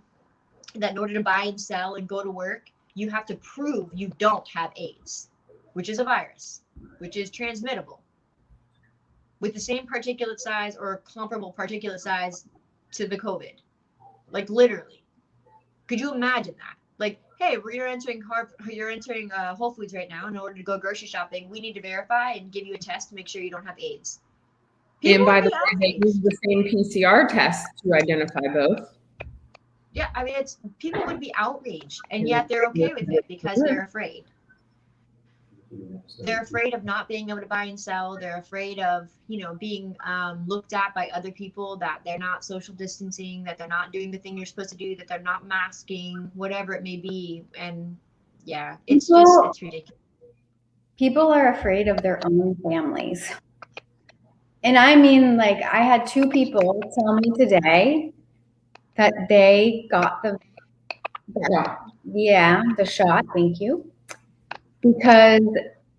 that in order to buy and sell and go to work, you have to prove you don't have AIDS, which is a virus, which is transmittable, with the same particulate size or comparable particulate size to the COVID? Like, literally. Could you imagine that? Like, hey, you're entering Whole Foods right now. In order to go grocery shopping, we need to verify and give you a test to make sure you don't have AIDS. And by the way, they use the same PCR test to identify both. Yeah, I mean, people would be outraged, and yet they're okay with it because they're afraid. They're afraid of not being able to buy and sell. They're afraid of, being looked at by other people, that they're not social distancing, that they're not doing the thing you're supposed to do, that they're not masking, whatever it may be. And yeah, it's ridiculous. People are afraid of their own families. And I mean, like, I had 2 people tell me today that they got the shot, thank you, because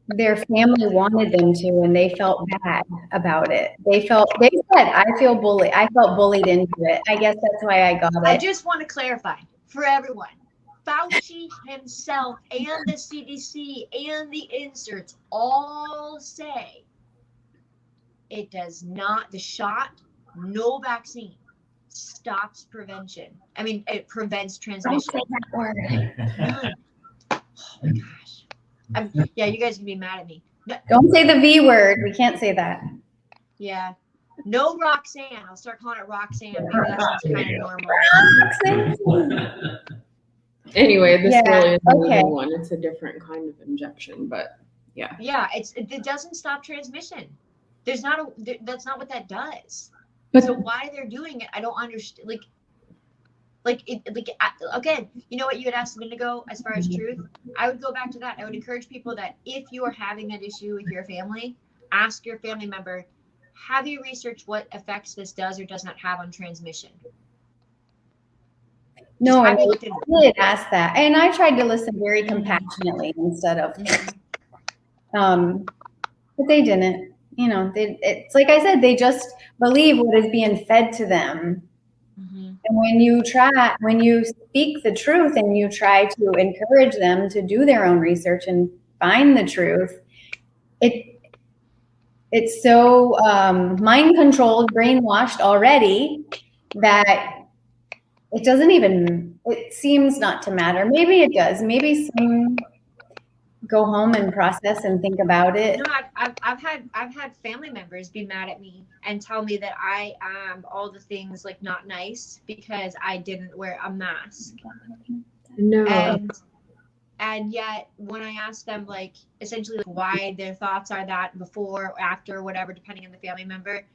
their family wanted them to, and they felt bad about it. They said, I felt bullied into it. I guess that's why I got it. I just want to clarify for everyone. Fauci himself and the CDC and the inserts all say it does not, the shot, no vaccine stops prevention. I mean, it prevents transmission. Don't say that word. None. Oh my gosh. Yeah, you guys can be mad at me. No. Don't say the V word. We can't say that. Yeah. No Roxanne. I'll start calling it Roxanne. Maybe that sounds kind of normal. Anyway, this really is a new one. It's a different kind of injection, but yeah. Yeah, it doesn't stop transmission. That's not what that does. So why they're doing it, I don't understand. Again, you know what you had asked a minute ago as far as truth? I would go back to that. I would encourage people that if you are having that issue with your family, ask your family member, have you researched what effects this does or does not have on transmission? No, have I you looked into did ask that, and I tried to listen very compassionately instead of, but they didn't. You know, it's like I said, they just believe what is being fed to them. Mhm. And when you speak the truth and you try to encourage them to do their own research and find the truth, it's so mind controlled, brainwashed already that it seems not to matter. Maybe it does. Maybe some go home and process and think about it. No, I've had family members be mad at me and tell me that I am all the things like not nice because I didn't wear a mask. No. And yet when I ask them like essentially like, why their thoughts are that before or after or whatever, depending on the family member,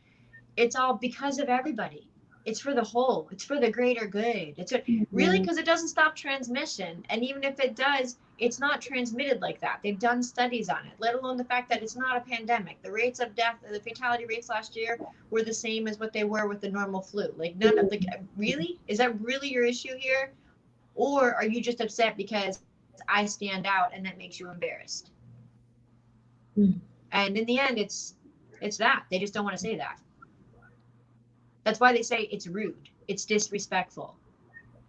it's all because of everybody. It's for the whole. It's for the greater good. It's really because it doesn't stop transmission. And even if it does, it's not transmitted like that. They've done studies on it, let alone the fact that it's not a pandemic. The rates of death, the fatality rates last year were the same as what they were with the normal flu. Like none of really? Is that really your issue here? Or are you just upset because I stand out and that makes you embarrassed? And in the end, it's that. They just don't want to say that. That's why they say it's rude. It's disrespectful.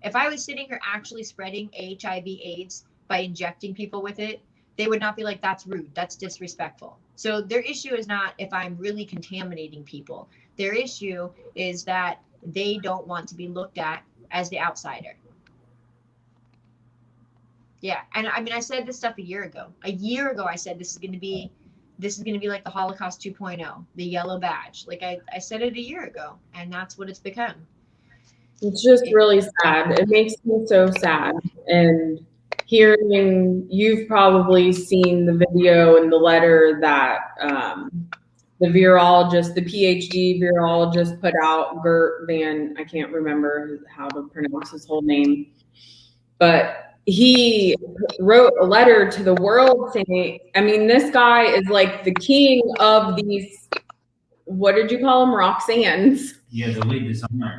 If I was sitting here actually spreading HIV/AIDS by injecting people with it, they would not be like, that's rude. That's disrespectful. So their issue is not if I'm really contaminating people. Their issue is that they don't want to be looked at as the outsider. Yeah. And I mean, I said this stuff a year ago. A year ago, I said this is going to be like the Holocaust 2.0, the yellow badge. Like I said it a year ago, and that's what it's become. It's just really sad. It makes me so sad. And you've probably seen the video and the letter that the PhD virologist put out, Gert Van, I can't remember how to pronounce his whole name, but he wrote a letter to the world saying, I mean, this guy is like the king of these, what did you call them? Roxannes. Yeah, the lead designer.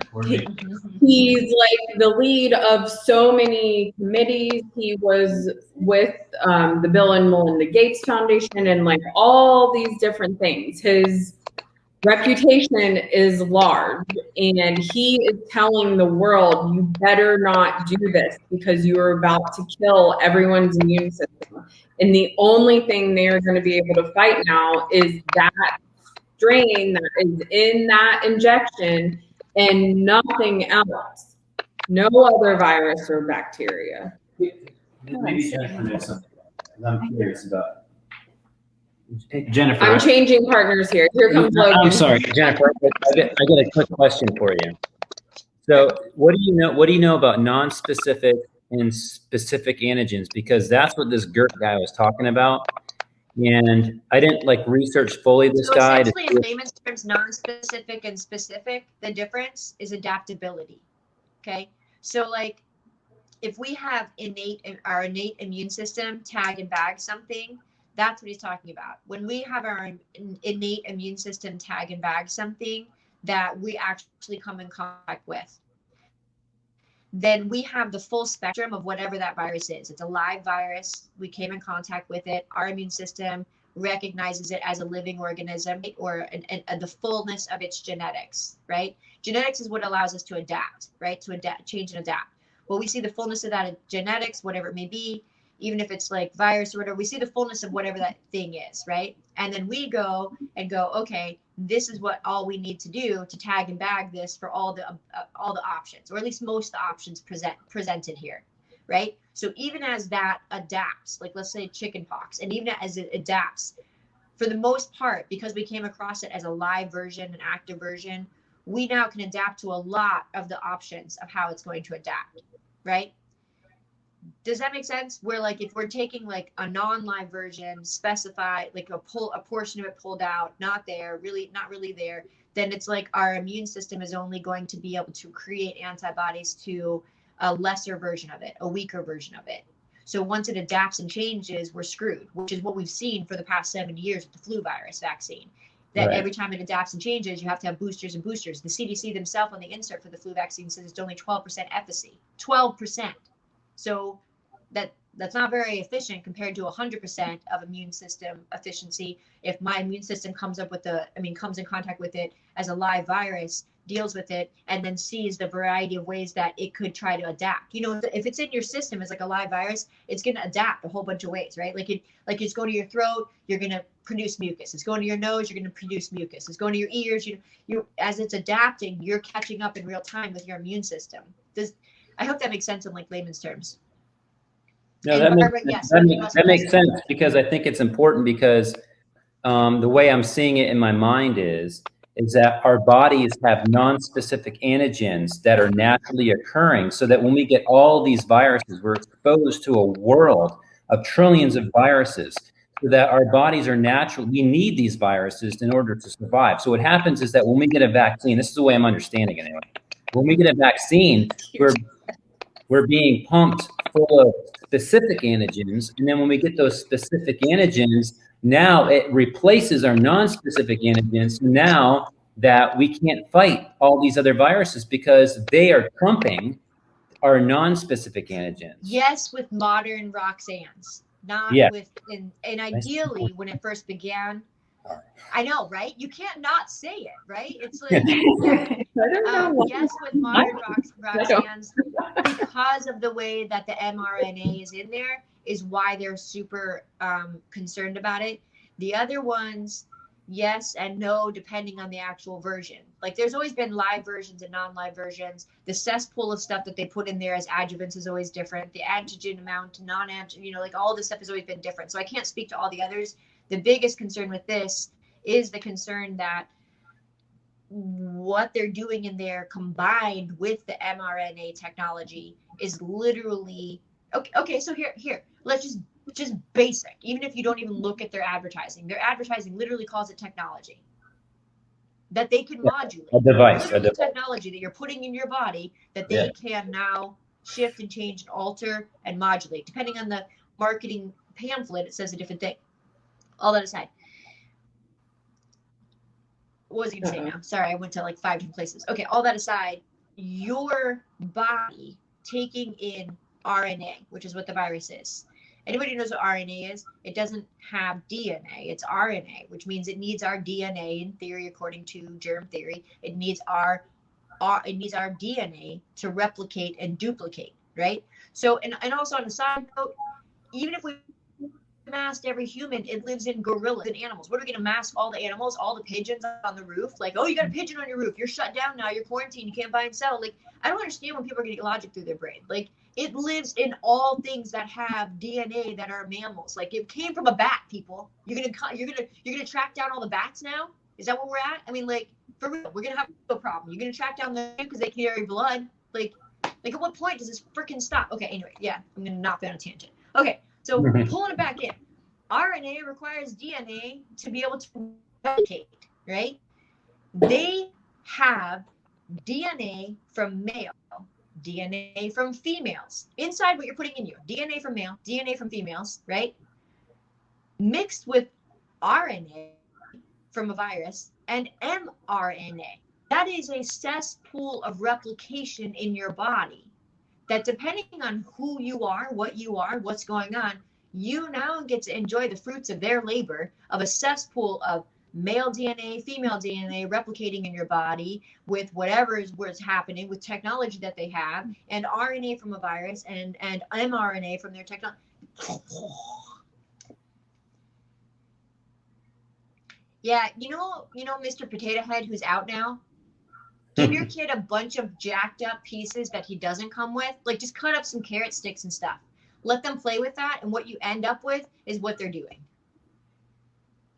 He's like the lead of so many committees. He was with the Bill and Melinda Gates Foundation and like all these different things. His reputation is large, and he is telling the world, you better not do this because you are about to kill everyone's immune system. And the only thing they're going to be able to fight now is that strain that is in that injection and nothing else. No other virus or bacteria. Maybe Jennifer knows something about it. I'm curious about Jennifer. I'm changing partners here. Here comes Logan. I'm sorry, Jennifer. I got a quick question for you. So, what do you know about non-specific and specific antigens? Because that's what this Gert guy was talking about. And I didn't like research fully this guy. Essentially, in layman's terms, non-specific and specific, the difference is adaptability. Okay, so like if we have our innate immune system tag and bag something, that's what he's talking about. When we have our innate immune system tag and bag something that we actually come in contact with, then we have the full spectrum of whatever that virus is. It's a live virus. We came in contact with it. Our immune system recognizes it as a living organism, or the fullness of its genetics, right? Genetics is what allows us to adapt, right? To adapt, change and adapt. Well, we see the fullness of that genetics, whatever it may be, even if it's like virus or whatever, we see the fullness of whatever that thing is, right? And then we go, okay, this is what all we need to do to tag and bag this for all the options, or at least most of the options presented here, right? So even as that adapts, like let's say chickenpox, and even as it adapts, for the most part, because we came across it as a live version, an active version, we now can adapt to a lot of the options of how it's going to adapt, right? Does that make sense? Where like if we're taking like a non-live version, specify like a portion of it pulled out, not really there, then it's like our immune system is only going to be able to create antibodies to a lesser version of it, a weaker version of it. So once it adapts and changes, we're screwed, which is what we've seen for the past 7 years with the flu virus vaccine. that Right. every time it adapts and changes, you have to have boosters and boosters. The CDC themselves on the insert for the flu vaccine says it's only 12% efficacy, 12%. So that's not very efficient compared to 100% of immune system efficiency. If my immune system comes in contact with it as a live virus, deals with it, and then sees the variety of ways that it could try to adapt. You know, if it's in your system as like a live virus, it's going to adapt a whole bunch of ways, right? Like it's going to your throat, you're going to produce mucus. It's going to your nose, you're going to produce mucus. It's going to your ears, you as it's adapting, you're catching up in real time with your immune system. I hope that makes sense in like layman's terms. No, And that Barbara, makes, yes, that makes sense, because I think it's important, because the way I'm seeing it in my mind is that our bodies have non-specific antigens that are naturally occurring, so that when we get all these viruses, we're exposed to a world of trillions of viruses, so that our bodies are natural. We need these viruses in order to survive. So what happens is that when we get a vaccine, this is the way I'm understanding it anyway, when we get a vaccine, we're being pumped full of specific antigens, and then when we get those specific antigens, now it replaces our non-specific antigens. Now that we can't fight all these other viruses because they are trumping our non-specific antigens. Yes, with modern Roxanne's, not Yeah. with and ideally when it first began. I know, right? You can't not say it, right? It's like, yeah. Yes, with modern Roxanne's, because of the way that the mRNA is in there, is why they're super concerned about it. The other ones, yes and no, depending on the actual version. Like there's always been live versions and non-live versions. The cesspool of stuff that they put in there as adjuvants is always different. The antigen amount, non-antigen, like all this stuff has always been different. So I can't speak to all the others. The biggest concern with this is the concern that what they're doing in there combined with the mRNA technology is literally okay. So here, let's just basic. Even if you don't even look at their advertising literally calls it technology that they can modulate. A device. Technology that you're putting in your body that they can now shift and change and alter and modulate. Depending on the marketing pamphlet, it says a different thing. All that aside. What was I going to say now? Sorry, I went to like 5 different places. Okay, all that aside, your body taking in RNA, which is what the virus is. Anybody who knows what RNA is? It doesn't have DNA. It's RNA, which means it needs our DNA in theory, according to germ theory. It needs our DNA to replicate and duplicate, right? So, and also on a side note, even if we masked every human, it lives in gorillas and animals. What are we going to mask all the animals, all the pigeons on the roof? Like, oh, you got a pigeon on your roof. You're shut down now. You're quarantined. You can't buy and sell. Like, I don't understand when people are getting logic through their brain. Like, it lives in all things that have DNA that are mammals. Like, it came from a bat. People, you're gonna track down all the bats now. Is that where we're at? I mean, like, for real, we're gonna have a problem. You're gonna track down them because they carry blood. Like at what point does this freaking stop? Okay, anyway, yeah, I'm gonna not be on a tangent. Okay. So pulling it back in, RNA requires DNA to be able to replicate, right? They have DNA from male, DNA from females. Inside what you're putting in you, DNA from male, DNA from females, right? Mixed with RNA from a virus and mRNA. That is a cesspool of replication in your body that, depending on who you are, what's going on, you now get to enjoy the fruits of their labor of a cesspool of male DNA, female DNA replicating in your body with whatever is what's happening with technology that they have, and RNA from a virus and mRNA from their technology. Yeah, you know, Mr. Potato Head, who's out now. Give your kid a bunch of jacked up pieces that he doesn't come with. Like, just cut up some carrot sticks and stuff. Let them play with that, and what you end up with is what they're doing.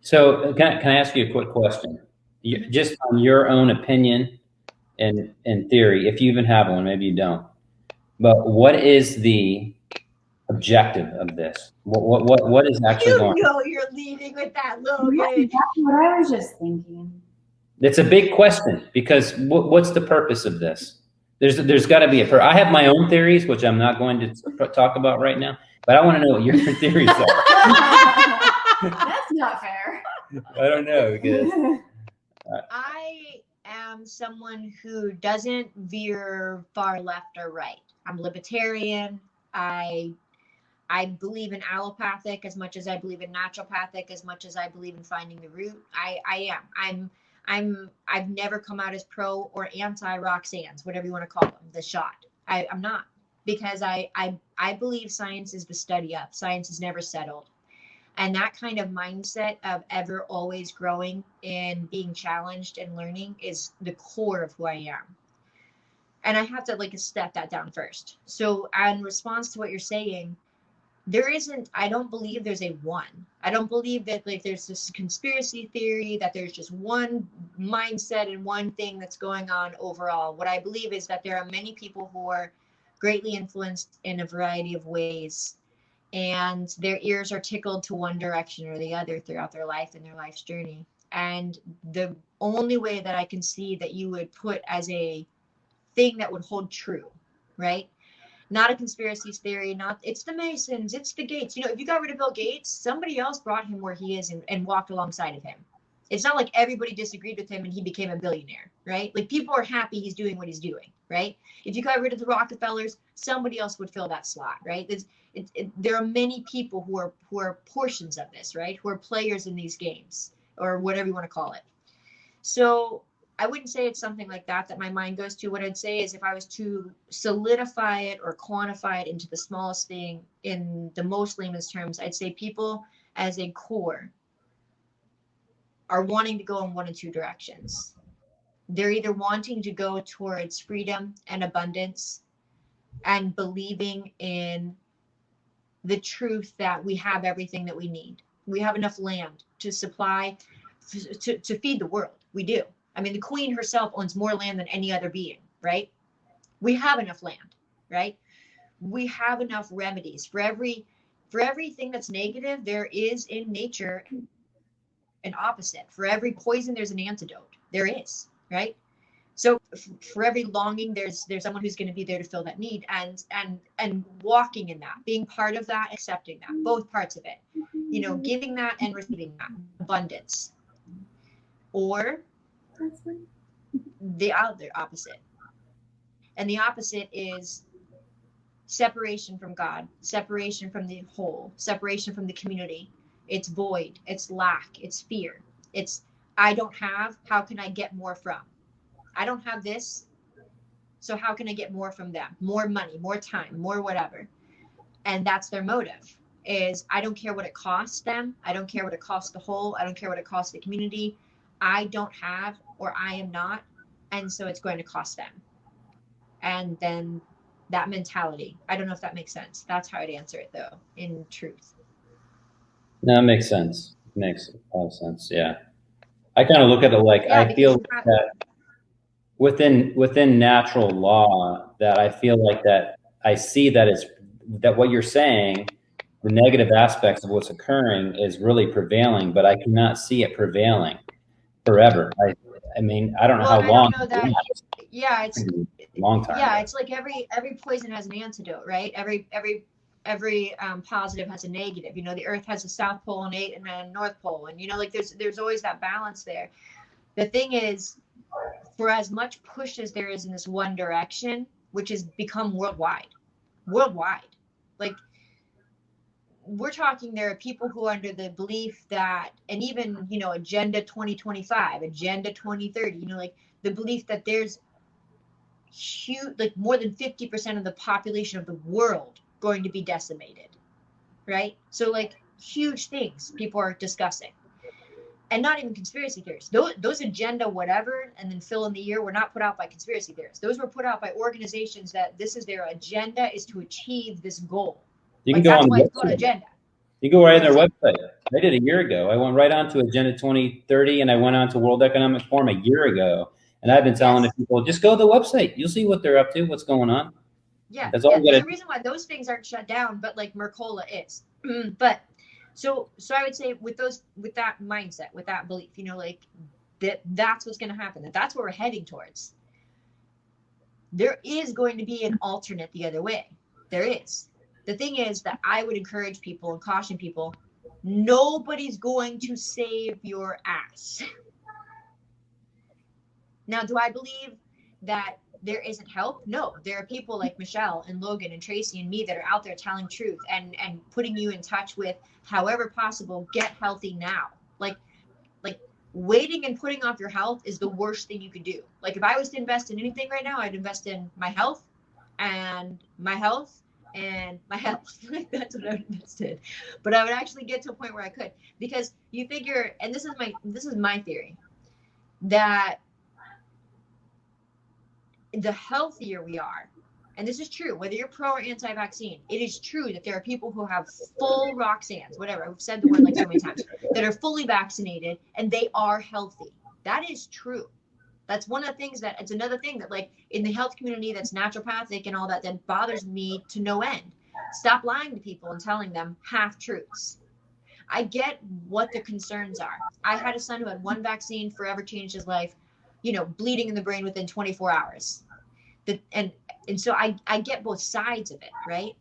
So can I ask you a quick question? Just on your own opinion and theory, if you even have one, maybe you don't. But what is the objective of this? What is actually going on? You know you're leading with that, Logan. That's what I was just thinking. It's a big question, because what's the purpose of this? There's got to be a purpose. I have my own theories, which I'm not going to talk about right now, but I want to know what your theories are. That's not fair. I don't know because I am someone who doesn't veer far left or right. I'm libertarian. I believe in allopathic as much as I believe in naturopathic, as much as I believe in finding the root. I am. I've never come out as pro or anti Roxanne's, whatever you want to call them, the shot. I'm not, because I believe science is the study of. Science is never settled. And that kind of mindset of ever always growing and being challenged and learning is the core of who I am. And I have to like step that down first. So in response to what you're saying, I don't believe there's a one. I don't believe that like there's this conspiracy theory that there's just one mindset and one thing that's going on overall. What I believe is that there are many people who are greatly influenced in a variety of ways, and their ears are tickled to one direction or the other throughout their life and their life's journey. And the only way that I can see that you would put as a thing that would hold true, right? Not a conspiracy theory, not it's the Masons, it's the Gates. You know, if you got rid of Bill Gates, somebody else brought him where he is and walked alongside of him. It's not like everybody disagreed with him and he became a billionaire, right? Like people are happy he's doing what he's doing, right? If you got rid of the Rockefellers, somebody else would fill that slot, right? There are many people who are portions of this, right? Who are players in these games or whatever you want to call it. So I wouldn't say it's something like that my mind goes to. What I'd say is if I was to solidify it or quantify it into the smallest thing in the most layman's terms, I'd say people as a core are wanting to go in one of two directions. They're either wanting to go towards freedom and abundance and believing in the truth that we have everything that we need. We have enough land to supply, to feed the world. We do. I mean, the queen herself owns more land than any other being, right? We have enough land, right? We have enough remedies for everything that's negative. There is in nature an opposite. For every poison, there's an antidote. There is, right? So for every longing, there's someone who's going to be there to fill that need, and walking in that, being part of that, accepting that, both parts of it, you know, giving that and receiving that abundance, or the other opposite. And the opposite is separation from God, separation from the whole, separation from the community. It's void, it's lack, it's fear. It's, I don't have, how can I get more from? I don't have this, so how can I get more from them? More money, more time, more whatever. And that's their motive, is I don't care what it costs them. I don't care what it costs the whole. I don't care what it costs the community. I don't have, or I am not, and so it's going to cost them. And then that mentality, I don't know if that makes sense. That's how I'd answer it though, in truth. No, it makes sense. It makes a lot of sense. Yeah. I kind of look at it like, I feel that within natural law, that I feel like that I see that it's that what you're saying, the negative aspects of what's occurring is really prevailing, but I cannot see it prevailing forever. I mean, I don't know how long. I don't know that. Yeah, it's a long time. Yeah, it's like every poison has an antidote, right? Every positive has a negative. You know, the Earth has a South Pole and a North Pole, and you know, like there's always that balance there. The thing is, for as much push as there is in this one direction, which has become worldwide, like we're talking, there are people who are under the belief that, and even, you know, Agenda 2025, Agenda 2030, you know, like the belief that there's huge, like more than 50% of the population of the world going to be decimated, right? So like huge things people are discussing. And not even conspiracy theories. Those agenda whatever, and then fill in the year, were not put out by conspiracy theorists. Those were put out by organizations that this is their agenda, is to achieve this goal. You can go on the website. Agenda. You go right on their website. I did a year ago. I went right on to Agenda 2030, and I went on to World Economic Forum a year ago. And I've been telling people, just go to the website. You'll see what they're up to, what's going on. Yeah, that's all. There's a reason why those things aren't shut down, but like Mercola is. But so I would say with that mindset, with that belief, you know, like that's what's going to happen. That's what we're heading towards. There is going to be an alternate the other way. There is. The thing is that I would encourage people and caution people, Nobody's going to save your ass. Now, do I believe that there isn't help? No, there are people like Michelle and Logan and Traci and me that are out there telling truth and putting you in touch with, however possible, get healthy now. Like waiting and putting off your health is the worst thing you could do. Like if I was to invest in anything right now, I'd invest in my health and my health and my health. Like that's what I would invest in. But I would actually get to a point where I could, because you figure, and this is my theory, that the healthier we are, and this is true, whether you're pro or anti-vaccine, it is true that there are people who have full Roxannes, whatever, I've said the word like so many times, that are fully vaccinated and they are healthy. That is true. That's one of the things that, it's another thing that like in the health community that's naturopathic and all that, that bothers me to no end. Stop lying to people and telling them half truths. I get what the concerns are. I had a son who had one vaccine, forever changed his life, bleeding in the brain within 24 hours. And so I get both sides of it, right?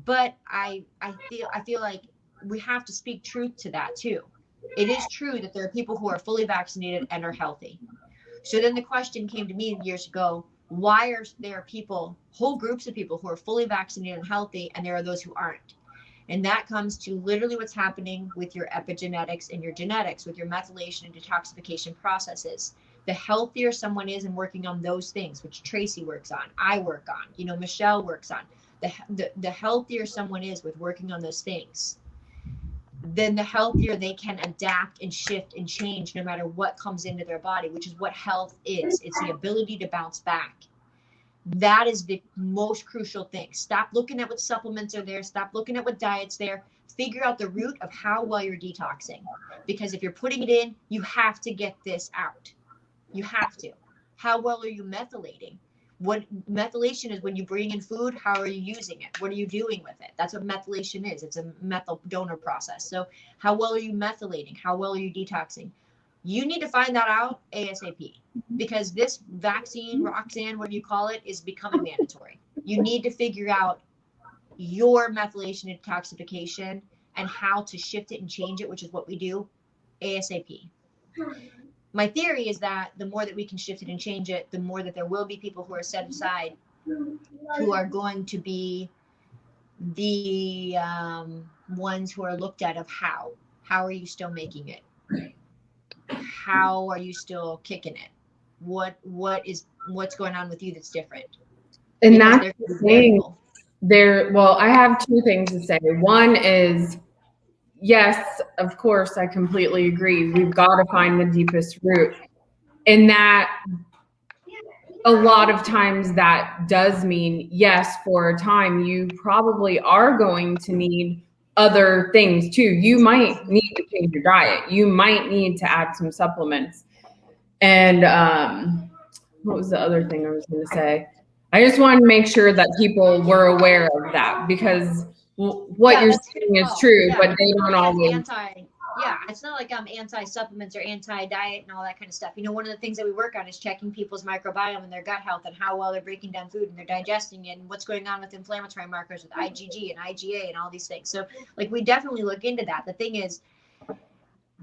But I feel like we have to speak truth to that too. It is true that there are people who are fully vaccinated and are healthy. So then the question came to me years ago, why are there people, whole groups of people who are fully vaccinated and healthy, and there are those who aren't? And that comes to literally what's happening with your epigenetics and your genetics, with your methylation and detoxification processes. The healthier someone is in working on those things, which Traci works on, I work on, Michelle works on, the healthier someone is with working on those things, then the healthier they can adapt and shift and change no matter what comes into their body, which is what health is. It's the ability to bounce back. That is the most crucial thing. Stop looking at what supplements are there. Stop looking at what diet's there. Figure out the root of how well you're detoxing. Because if you're putting it in, you have to get this out. You have to. How well are you methylating? What methylation is when you bring in food, how are you using it? What are you doing with it? That's what methylation is. It's a methyl donor process. So how well are you methylating? How well are you detoxing? You need to find that out ASAP, because this vaccine, Roxanne, whatever you call it, is becoming mandatory. You need to figure out your methylation and detoxification and how to shift it and change it, which is what we do ASAP. My theory is that the more that we can shift it and change it, the more that there will be people who are set aside who are going to be the ones who are looked at of how are you still making it? How are you still kicking it? What's going on with you that's different? And that's the thing. Well, I have two things to say. One is, yes, of course, I completely agree. We've got to find the deepest root. And that a lot of times that does mean, yes, for a time, you probably are going to need other things too. You might need to change your diet. You might need to add some supplements. And what was the other thing I was going to say? I just wanted to make sure that people were aware of that, because what you're saying is true, but they don't always. It's not like I'm anti-supplements or anti-diet and all that kind of stuff. One of the things that we work on is checking people's microbiome and their gut health and how well they're breaking down food and they're digesting it and what's going on with inflammatory markers with IgG and IgA and all these things. So like we definitely look into that. The thing is,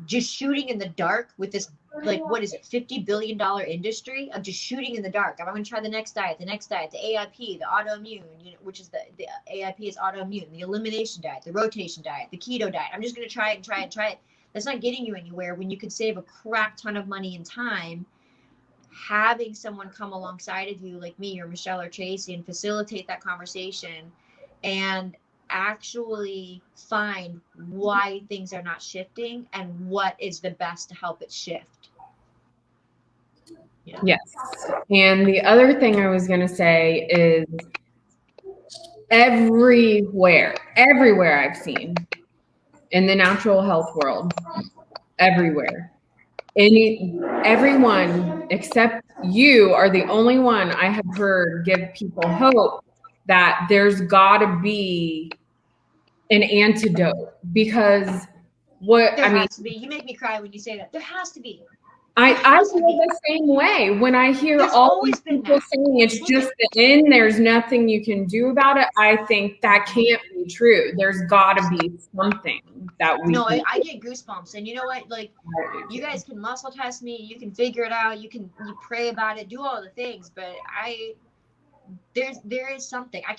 just shooting in the dark with this, like, what is it, $50 billion industry of just shooting in the dark. I'm going to try the next diet, the AIP, the autoimmune, which is the AIP is autoimmune, the elimination diet, the rotation diet, the keto diet. I'm just going to try it and try it and try it. That's not getting you anywhere when you could save a crap ton of money and time having someone come alongside of you like me or Michelle or Traci and facilitate that conversation and actually find why things are not shifting and what is the best to help it shift. Yeah. Yes. And the other thing I was going to say is everywhere I've seen in the natural health world, everywhere, everyone except you are the only one I have heard give people hope that there's got to be an antidote, because there has to be. You make me cry when you say that. There has to be. I feel the same way when I hear There's all always these been people that. saying it's just the end, there's nothing you can do about it. I think that can't be true. There's got to be something that we No, can I get goosebumps. And you know what? Like, you guys can muscle test me, you can figure it out, you pray about it, do all the things, but there is something. I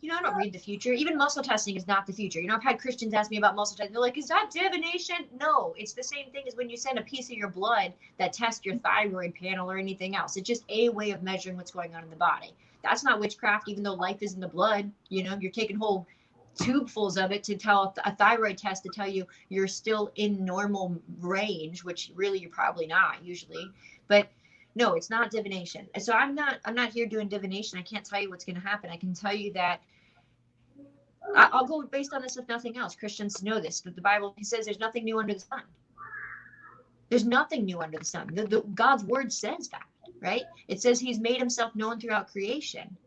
don't read the future. Even muscle testing is not the future. You know, I've had Christians ask me about muscle testing. They're like, is that divination? No, it's the same thing as when you send a piece of your blood that tests your thyroid panel or anything else. It's just a way of measuring what's going on in the body. That's not witchcraft, even though life is in the blood. You know, you're taking whole tubefuls of it to tell a thyroid test to tell you you're still in normal range, which really you're probably not usually. But no, it's not divination. So I'm not here doing divination. I can't tell you what's going to happen. I can tell you that I'll go based on this if nothing else. Christians know this, that the Bible says there's nothing new under the sun. There's nothing new under the sun. God's word says that, right? It says he's made himself known throughout creation,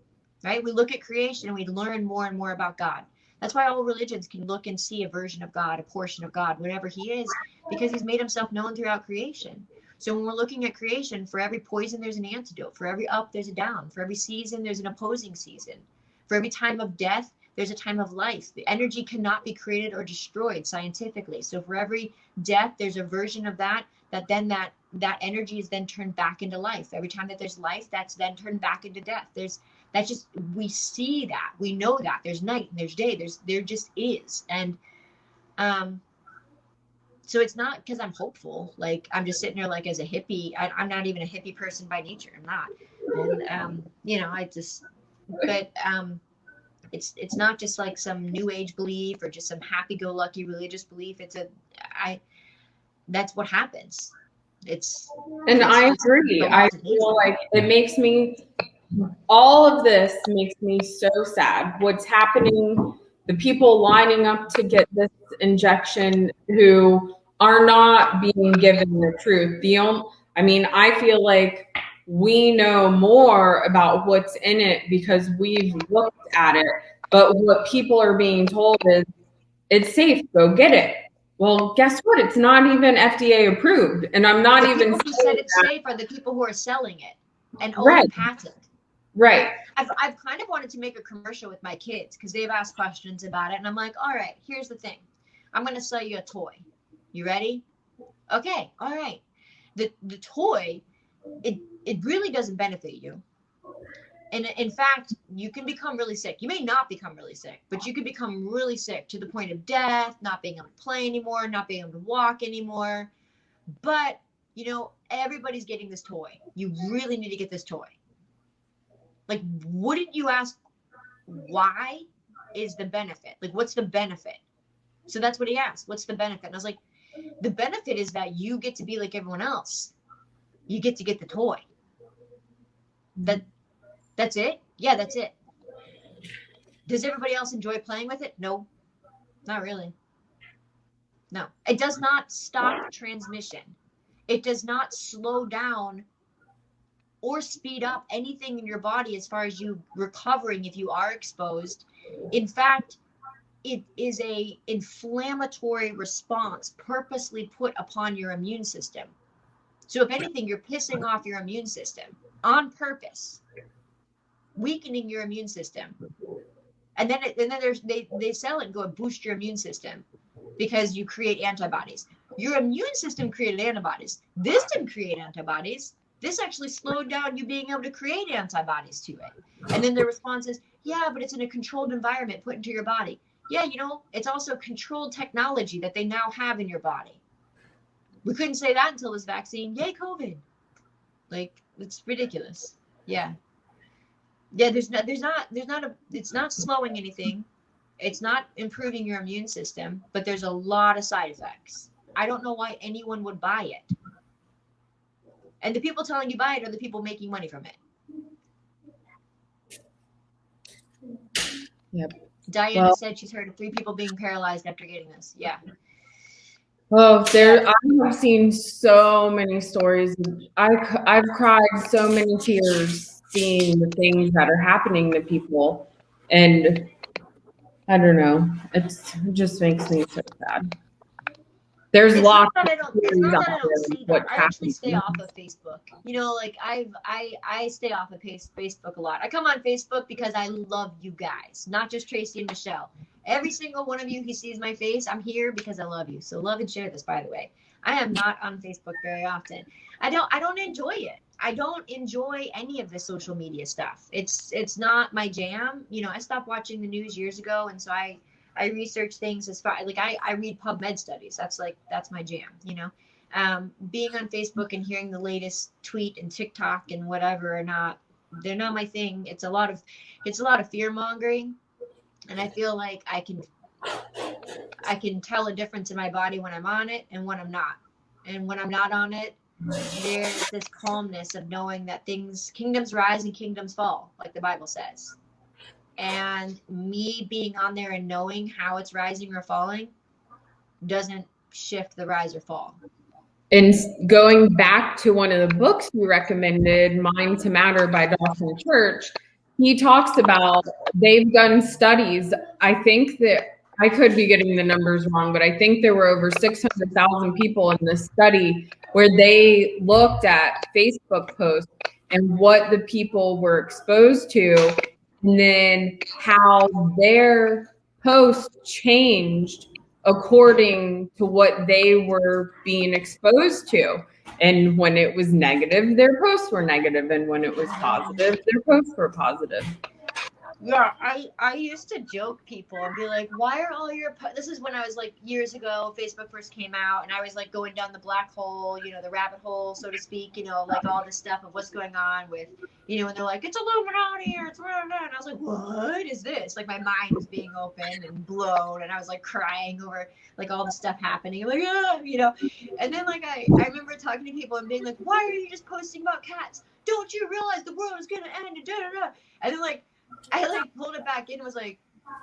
right? We look at creation and we learn more and more about God. That's why all religions can look and see a version of God, a portion of God, whatever he is, because he's made himself known throughout creation. So when we're looking at creation, for every poison, there's an antidote. For every up, there's a down. For every season, there's an opposing season. For every time of death, there's a time of life. The energy cannot be created or destroyed scientifically. So for every death, there's a version of that then that energy is then turned back into life. Every time that there's life, that's then turned back into death. We see that. We know that. There's night and there's day. There just is. And so it's not because I'm hopeful. Like I'm just sitting there like as a hippie. I'm not even a hippie person by nature. I'm not. And it's not just like some new age belief or just some happy-go-lucky religious belief. That's what happens. I agree. I feel like all of this makes me so sad. What's happening, the people lining up to get this injection who are not being given the truth. I feel like we know more about what's in it because we've looked at it. But what people are being told is it's safe, go get it. Well, guess what? It's not even FDA approved. And I'm not even people who said it's safe are the people who are selling it and own right. the patent. Right. I've kind of wanted to make a commercial with my kids because they've asked questions about it. And I'm like, all right, here's the thing. I'm going to sell you a toy. You ready? Okay. All right. The toy, it really doesn't benefit you. And in fact, you can become really sick. You may not become really sick, but you could become really sick to the point of death, not being able to play anymore, not being able to walk anymore. But, everybody's getting this toy. You really need to get this toy. Like, wouldn't you ask why is the benefit? Like, what's the benefit? So that's what he asked. What's the benefit? And I was like, the benefit is that you get to be like everyone else. You get to get the toy. That's it? Yeah, that's it. Does everybody else enjoy playing with it? No, not really. No, it does not stop transmission. It does not slow down or speed up anything in your body as far as you recovering if you are exposed. In fact, it is a inflammatory response purposely put upon your immune system. So if anything, you're pissing off your immune system on purpose, weakening your immune system. And then they sell it and go boost your immune system because you create antibodies. Your immune system created antibodies. This didn't create antibodies. This actually slowed down you being able to create antibodies to it. And then the response is, yeah, but it's in a controlled environment put into your body. Yeah, it's also controlled technology that they now have in your body. We couldn't say that until this vaccine. Yay, COVID. Like, it's ridiculous. Yeah. Yeah, it's not slowing anything. It's not improving your immune system, but there's a lot of side effects. I don't know why anyone would buy it. And the people telling you buy it are the people making money from it. Yep. Diana said she's heard of 3 people being paralyzed after getting this. Yeah. Oh, I have seen so many stories. I've cried so many tears seeing the things that are happening to people, and I don't know. It just makes me so sad. There's It's lots not that of it's not theories that I out don't there see them. what's I actually stay happening. off of Facebook. You know, like I stay off of Facebook a lot. I come on Facebook because I love you guys, not just Traci and Michelle. Every single one of you who sees my face, I'm here because I love you. So love and share this, by the way. I am not on Facebook very often. I don't enjoy it. I don't enjoy any of the social media stuff. It's not my jam. You know, I stopped watching the news years ago, and so I research things as far like I read PubMed studies. That's my jam, you know. Being on Facebook and hearing the latest tweet and TikTok and whatever they're not my thing. It's a lot of fear mongering, and I feel like I can tell a difference in my body when I'm on it and when I'm not. And when I'm not on it, there's this calmness of knowing that kingdoms rise and kingdoms fall, like the Bible says. And me being on there and knowing how it's rising or falling doesn't shift the rise or fall. And going back to one of the books you recommended, Mind to Matter by Dawson Church, he talks about they've done studies. I think that I could be getting the numbers wrong, but I think there were over 600,000 people in this study where they looked at Facebook posts and what the people were exposed to, and then how their posts changed according to what they were being exposed to. And when it was negative, their posts were negative. And when it was positive, their posts were positive. Yeah, I used to joke people and be like, why are all your this is when I was like years ago, Facebook first came out, and I was like going down the black hole, you know, the rabbit hole, so to speak, you know, like all this stuff of what's going on with, you know, and they're like, it's Illuminati or it's blah, blah, and I was like, what is this? Like my mind was being opened and blown, and I was like crying over like all the stuff happening. I'm like, ah, you know, and then like I remember talking to people and being like, why are you just posting about cats? Don't you realize the world is gonna end? And da da da. And then like I like pulled it back in and was like,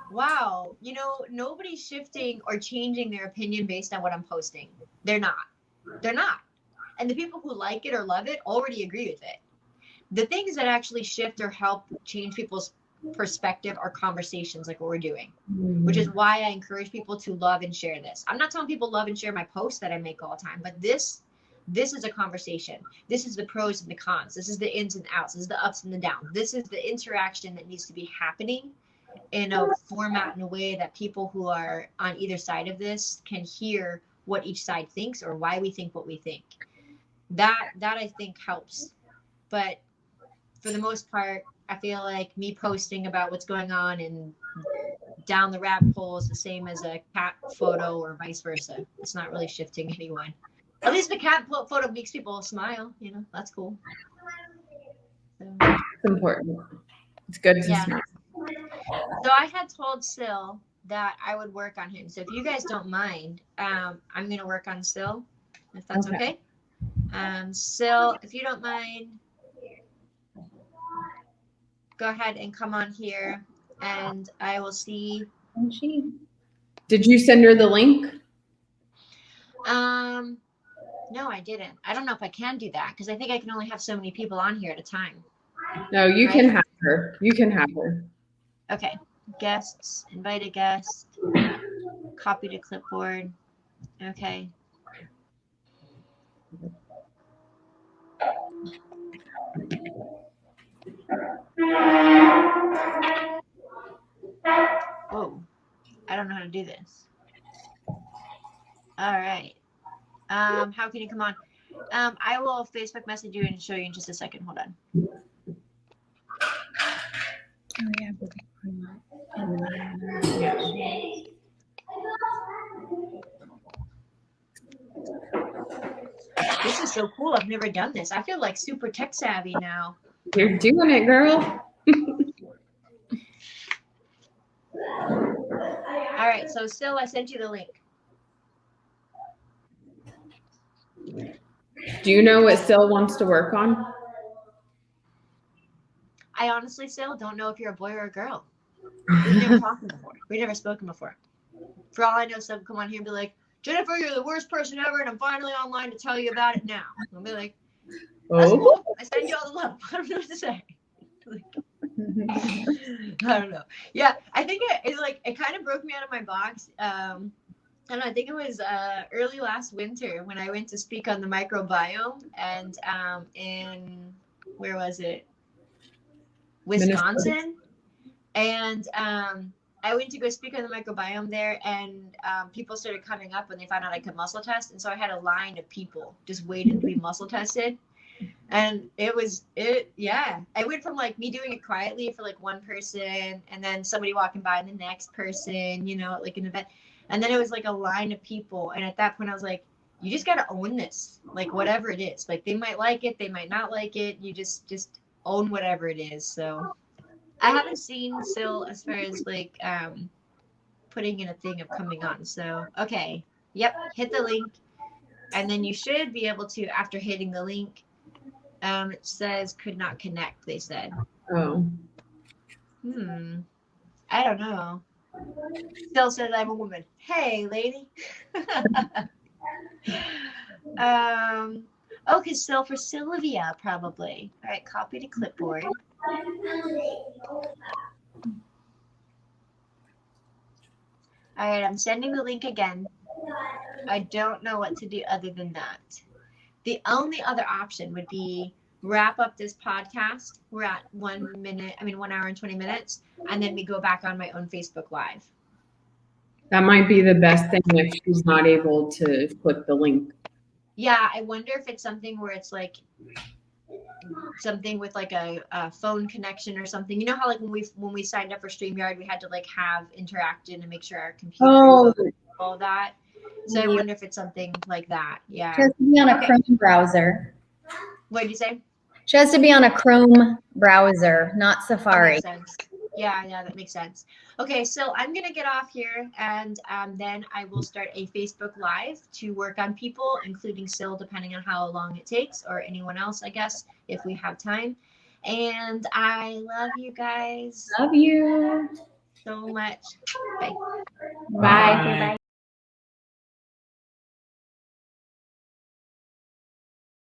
wow, you know, nobody's shifting or changing their opinion based on what I'm posting. They're not. And the people who like it or love it already agree with it. The things that actually shift or help change people's perspective are conversations like what we're doing, which is why I encourage people to love and share this. I'm not telling people love and share my posts that I make all the time, but this is a conversation. This is the pros and the cons. This is the ins and outs. This is the ups and the downs. This is the interaction that needs to be happening in a format, in a way that people who are on either side of this can hear what each side thinks or why we think what we think. That I think helps. But for the most part, I feel like me posting about what's going on and down the rabbit hole is the same as a cat photo or vice versa. It's not really shifting anyone. At least the cat photo makes people smile, you know, that's cool. So, it's important. It's good to smile. So I had told Sil that I would work on him. So if you guys don't mind, I'm going to work on Sil, if that's okay. Sil, if you don't mind, go ahead and come on here and I will see. Did you send her the link? No, I didn't. I don't know if I can do that because I think I can only have so many people on here at a time. No, you can have her. You can have her. Okay. Guests, invite a guest, copy to clipboard. Okay. Whoa. I don't know how to do this. All right. How can you come on? I will Facebook message you and show you in just a second. Hold on. Oh, yeah. This is so cool. I've never done this. I feel like super tech savvy now. You're doing it, girl. All right. So still, I sent you the link. Do you know what Sil wants to work on? I honestly still don't know if you're a boy or a girl. We've never talked before. We've never spoken before. For all I know, some come on here and be like, Jennifer, you're the worst person ever, and I'm finally online to tell you about it now. I'll be like, that's cool. I send you all the love. I don't know what to say. I don't know. Yeah, I think it's like it kind of broke me out of my box. I don't know, I think it was early last winter when I went to speak on the microbiome, and in, where was it? Minnesota. Wisconsin. And I went to go speak on the microbiome there, and people started coming up when they found out I could muscle test. And so I had a line of people just waiting to be muscle tested. And yeah. I went from like me doing it quietly for like one person, and then somebody walking by and the next person, you know, like an event. And then it was like a line of people. And at that point I was like, you just got to own this, like whatever it is. Like they might like it, they might not like it. You just own whatever it is. So I haven't seen Sil as far as like putting in a thing of coming on. So okay. Yep, hit the link. And then you should be able to, after hitting the link, it says could not connect, they said. Oh. I don't know. Still says I'm a woman. Hey, lady. Okay, still for Sylvia, probably. All right, copy to clipboard. All right, I'm sending the link again. I don't know what to do other than that. The only other option would be wrap up this podcast. We're at 1 hour and 20 minutes. And then we go back on my own Facebook Live. That might be the best thing if she's not able to click the link. Yeah, I wonder if it's something where it's like something with like a phone connection or something. You know how like when we signed up for StreamYard, we had to like have interacted and make sure our computer all that. So I wonder if it's something like that. Yeah. She has to be on a Chrome browser. What did you say? She has to be on a Chrome browser, not Safari. That makes sense. Yeah, that makes sense. Okay, so I'm going to get off here, and then I will start a Facebook Live to work on people, including Sil, depending on how long it takes, or anyone else, I guess, if we have time. And I love you guys. Love you So much. Bye. Bye.